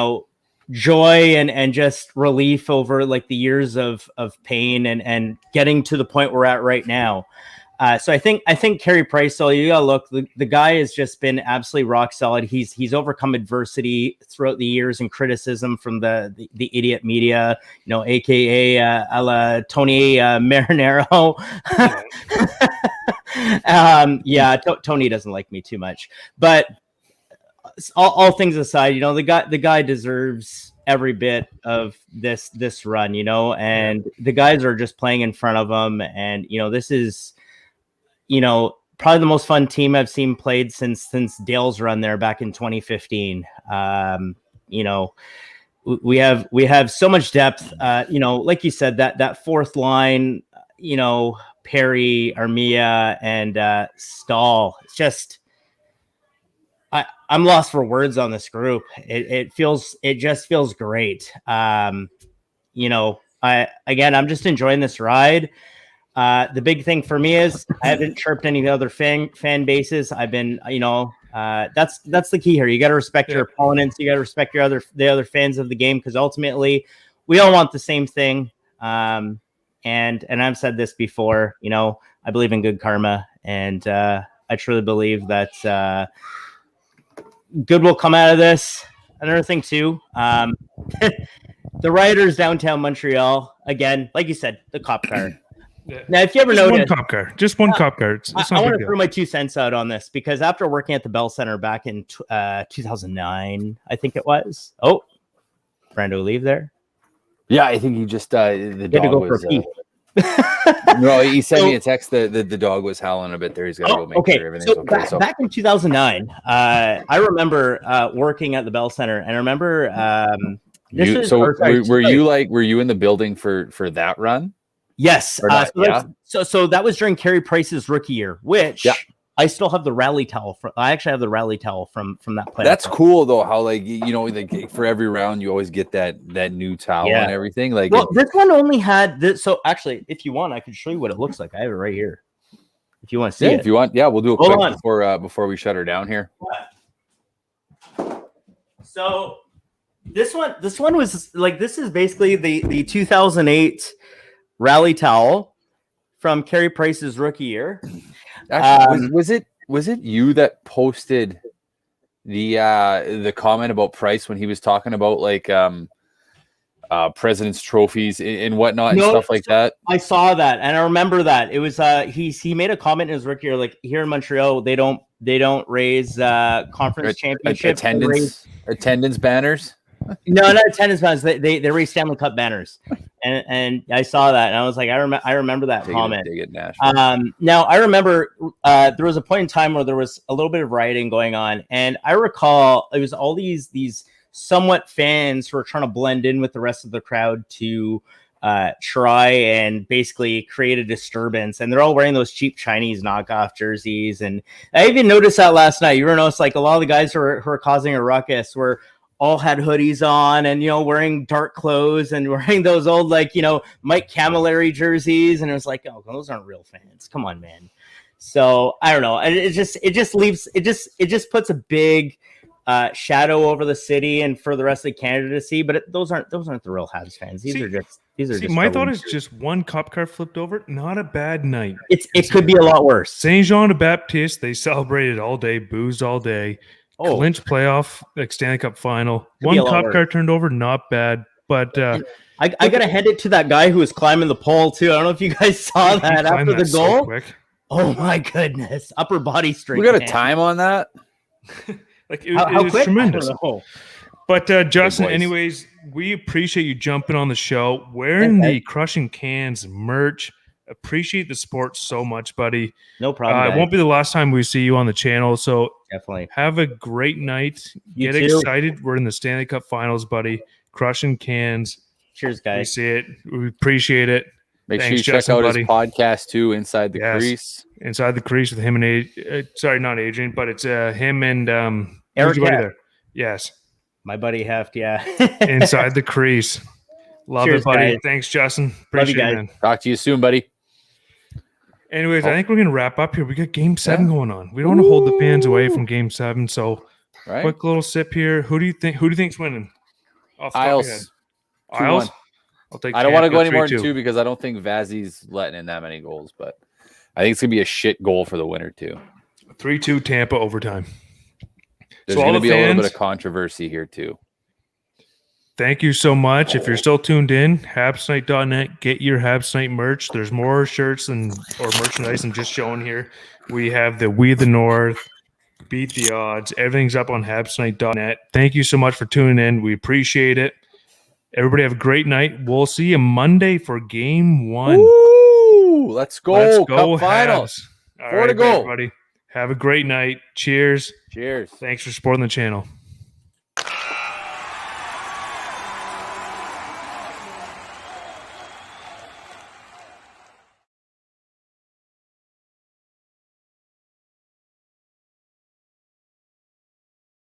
and just relief over the years of pain and getting to the point we're at right now. So I think Carey Price, though, you gotta look, the guy has just been absolutely rock solid. He's overcome adversity throughout the years and criticism from the idiot media, aka Tony Marinaro. Tony doesn't like me too much, but all things aside, the guy deserves every bit of this run, and the guys are just playing in front of him, and this is probably the most fun team I've seen played since Dale's run there back in 2015. We have so much depth. Like you said, that fourth line, Perry, Armia, and Stahl. It's just, I'm lost for words on this group. It just feels great. I'm just enjoying this ride. The big thing for me is I haven't chirped any other fan bases. I've been, that's the key here. You got to respect your opponents. You got to respect the other fans of the game, because ultimately we all want the same thing. And I've said this before. I believe in good karma, and I truly believe that good will come out of this. Another thing too, the rioters downtown Montreal again, like you said, the cop car. Yeah. Now, if you ever noticed, just one cop car. I want to throw my 2 cents out on this, because after working at the Bell Center back in 2009, I think it was. Oh, Brando, leave there. Yeah, I think he just the dog go was. for a pee. No, he sent me a text that the dog was howling a bit there. He's got to go make sure everything's okay. Back in 2009, I remember working at the Bell Center, and I remember were you in the building for that run? Yes. So that was during Carey Price's rookie year, which I still have the rally towel. I actually have the rally towel from that play. That's cool though. How for every round you always get that new towel and everything. This one only had this. So actually, if you want, I can show you what it looks like. I have it right here. If you want to see it. If you want, we'll do it quick before we shut her down here. So this one was this is basically the 2008 rally towel from Carey Price's rookie year. Actually, was it you that posted the comment about Price when he was talking about president's trophies and whatnot and stuff like that? I saw that, and I remember that it was he made a comment in his rookie year, here in Montreal they don't raise conference championship attendance banners. No, not attendance banners. They raise Stanley Cup banners, and I saw that, and I was like, I remember that comment. Now I remember there was a point in time where there was a little bit of rioting going on, and I recall it was all these somewhat fans who were trying to blend in with the rest of the crowd to try and basically create a disturbance, and they're all wearing those cheap Chinese knockoff jerseys. And I even noticed that last night. You noticed a lot of the guys who are causing a ruckus were all had hoodies on and, wearing dark clothes and wearing those old, Mike Camilleri jerseys. And it was oh, those aren't real fans. Come on, man. So I don't know. It just puts a big shadow over the city and for the rest of Canada to see. But those aren't the real Habs fans. These are just my thought is just one cop car flipped over. Not a bad night. It could be a lot worse. Saint Jean de Baptiste, they celebrated all day, boozed all day. Clinch playoff, Stanley Cup final. One cop car turned over, not bad. But I gotta hand it to that guy who was climbing the pole too. I don't know if you guys saw that after the goal. So oh my goodness, upper body strength. We got a time on that. Like it How was quick? tremendous. I don't know. But Justin, boys. anyways, we appreciate you jumping on the show, wearing Okay. the Crushing Cans merch. Appreciate the support so much, buddy. No problem. It Guys. won't be the last time we see you on the channel. So Definitely. have a great night. You Get too. excited. We're in the Stanley Cup Finals, buddy. Crushing Cans. Cheers, We guys. see it. We appreciate it. Make Thanks, sure you Justin, check out buddy. his podcast too, Inside the Yes. Crease. Inside the Crease with him and sorry, not Adrian, but it's him and Eric who's your buddy Heft. there? Yes. My buddy Heft, yeah. Inside the Crease. Love Cheers, it, buddy. guys. Thanks, Justin. Love you Appreciate guys. it, man. Talk to you soon, buddy. Anyways, I think we're gonna wrap up here. We got Game 7 going on. We don't want to hold the fans away from Game 7. So, Right? quick little sip here. Who do you think's winning? Off the top of your head. Isles. 2-1. Isles. I'll take. I don't want to Tampa go any more than 3-2. 2 because I don't think Vazzy's letting in that many goals, but I think it's gonna be a shit goal for the winner too. 3-2 Tampa overtime. There's So all gonna the be a little bit fans- of controversy here too. Thank you so much. If you're still tuned in, habsnight.net, get your Habsnight merch. There's more shirts or merchandise than just showing here. We have the We the North, Beat the Odds. Everything's up on habsnight.net. Thank you so much for tuning in. We appreciate it. Everybody have a great night. We'll see you Monday for Game 1. Woo! Let's go. Let's go, Cup finals. Habs. All 4 to go. everybody. Have a great night. Cheers. Cheers. Thanks for supporting the channel.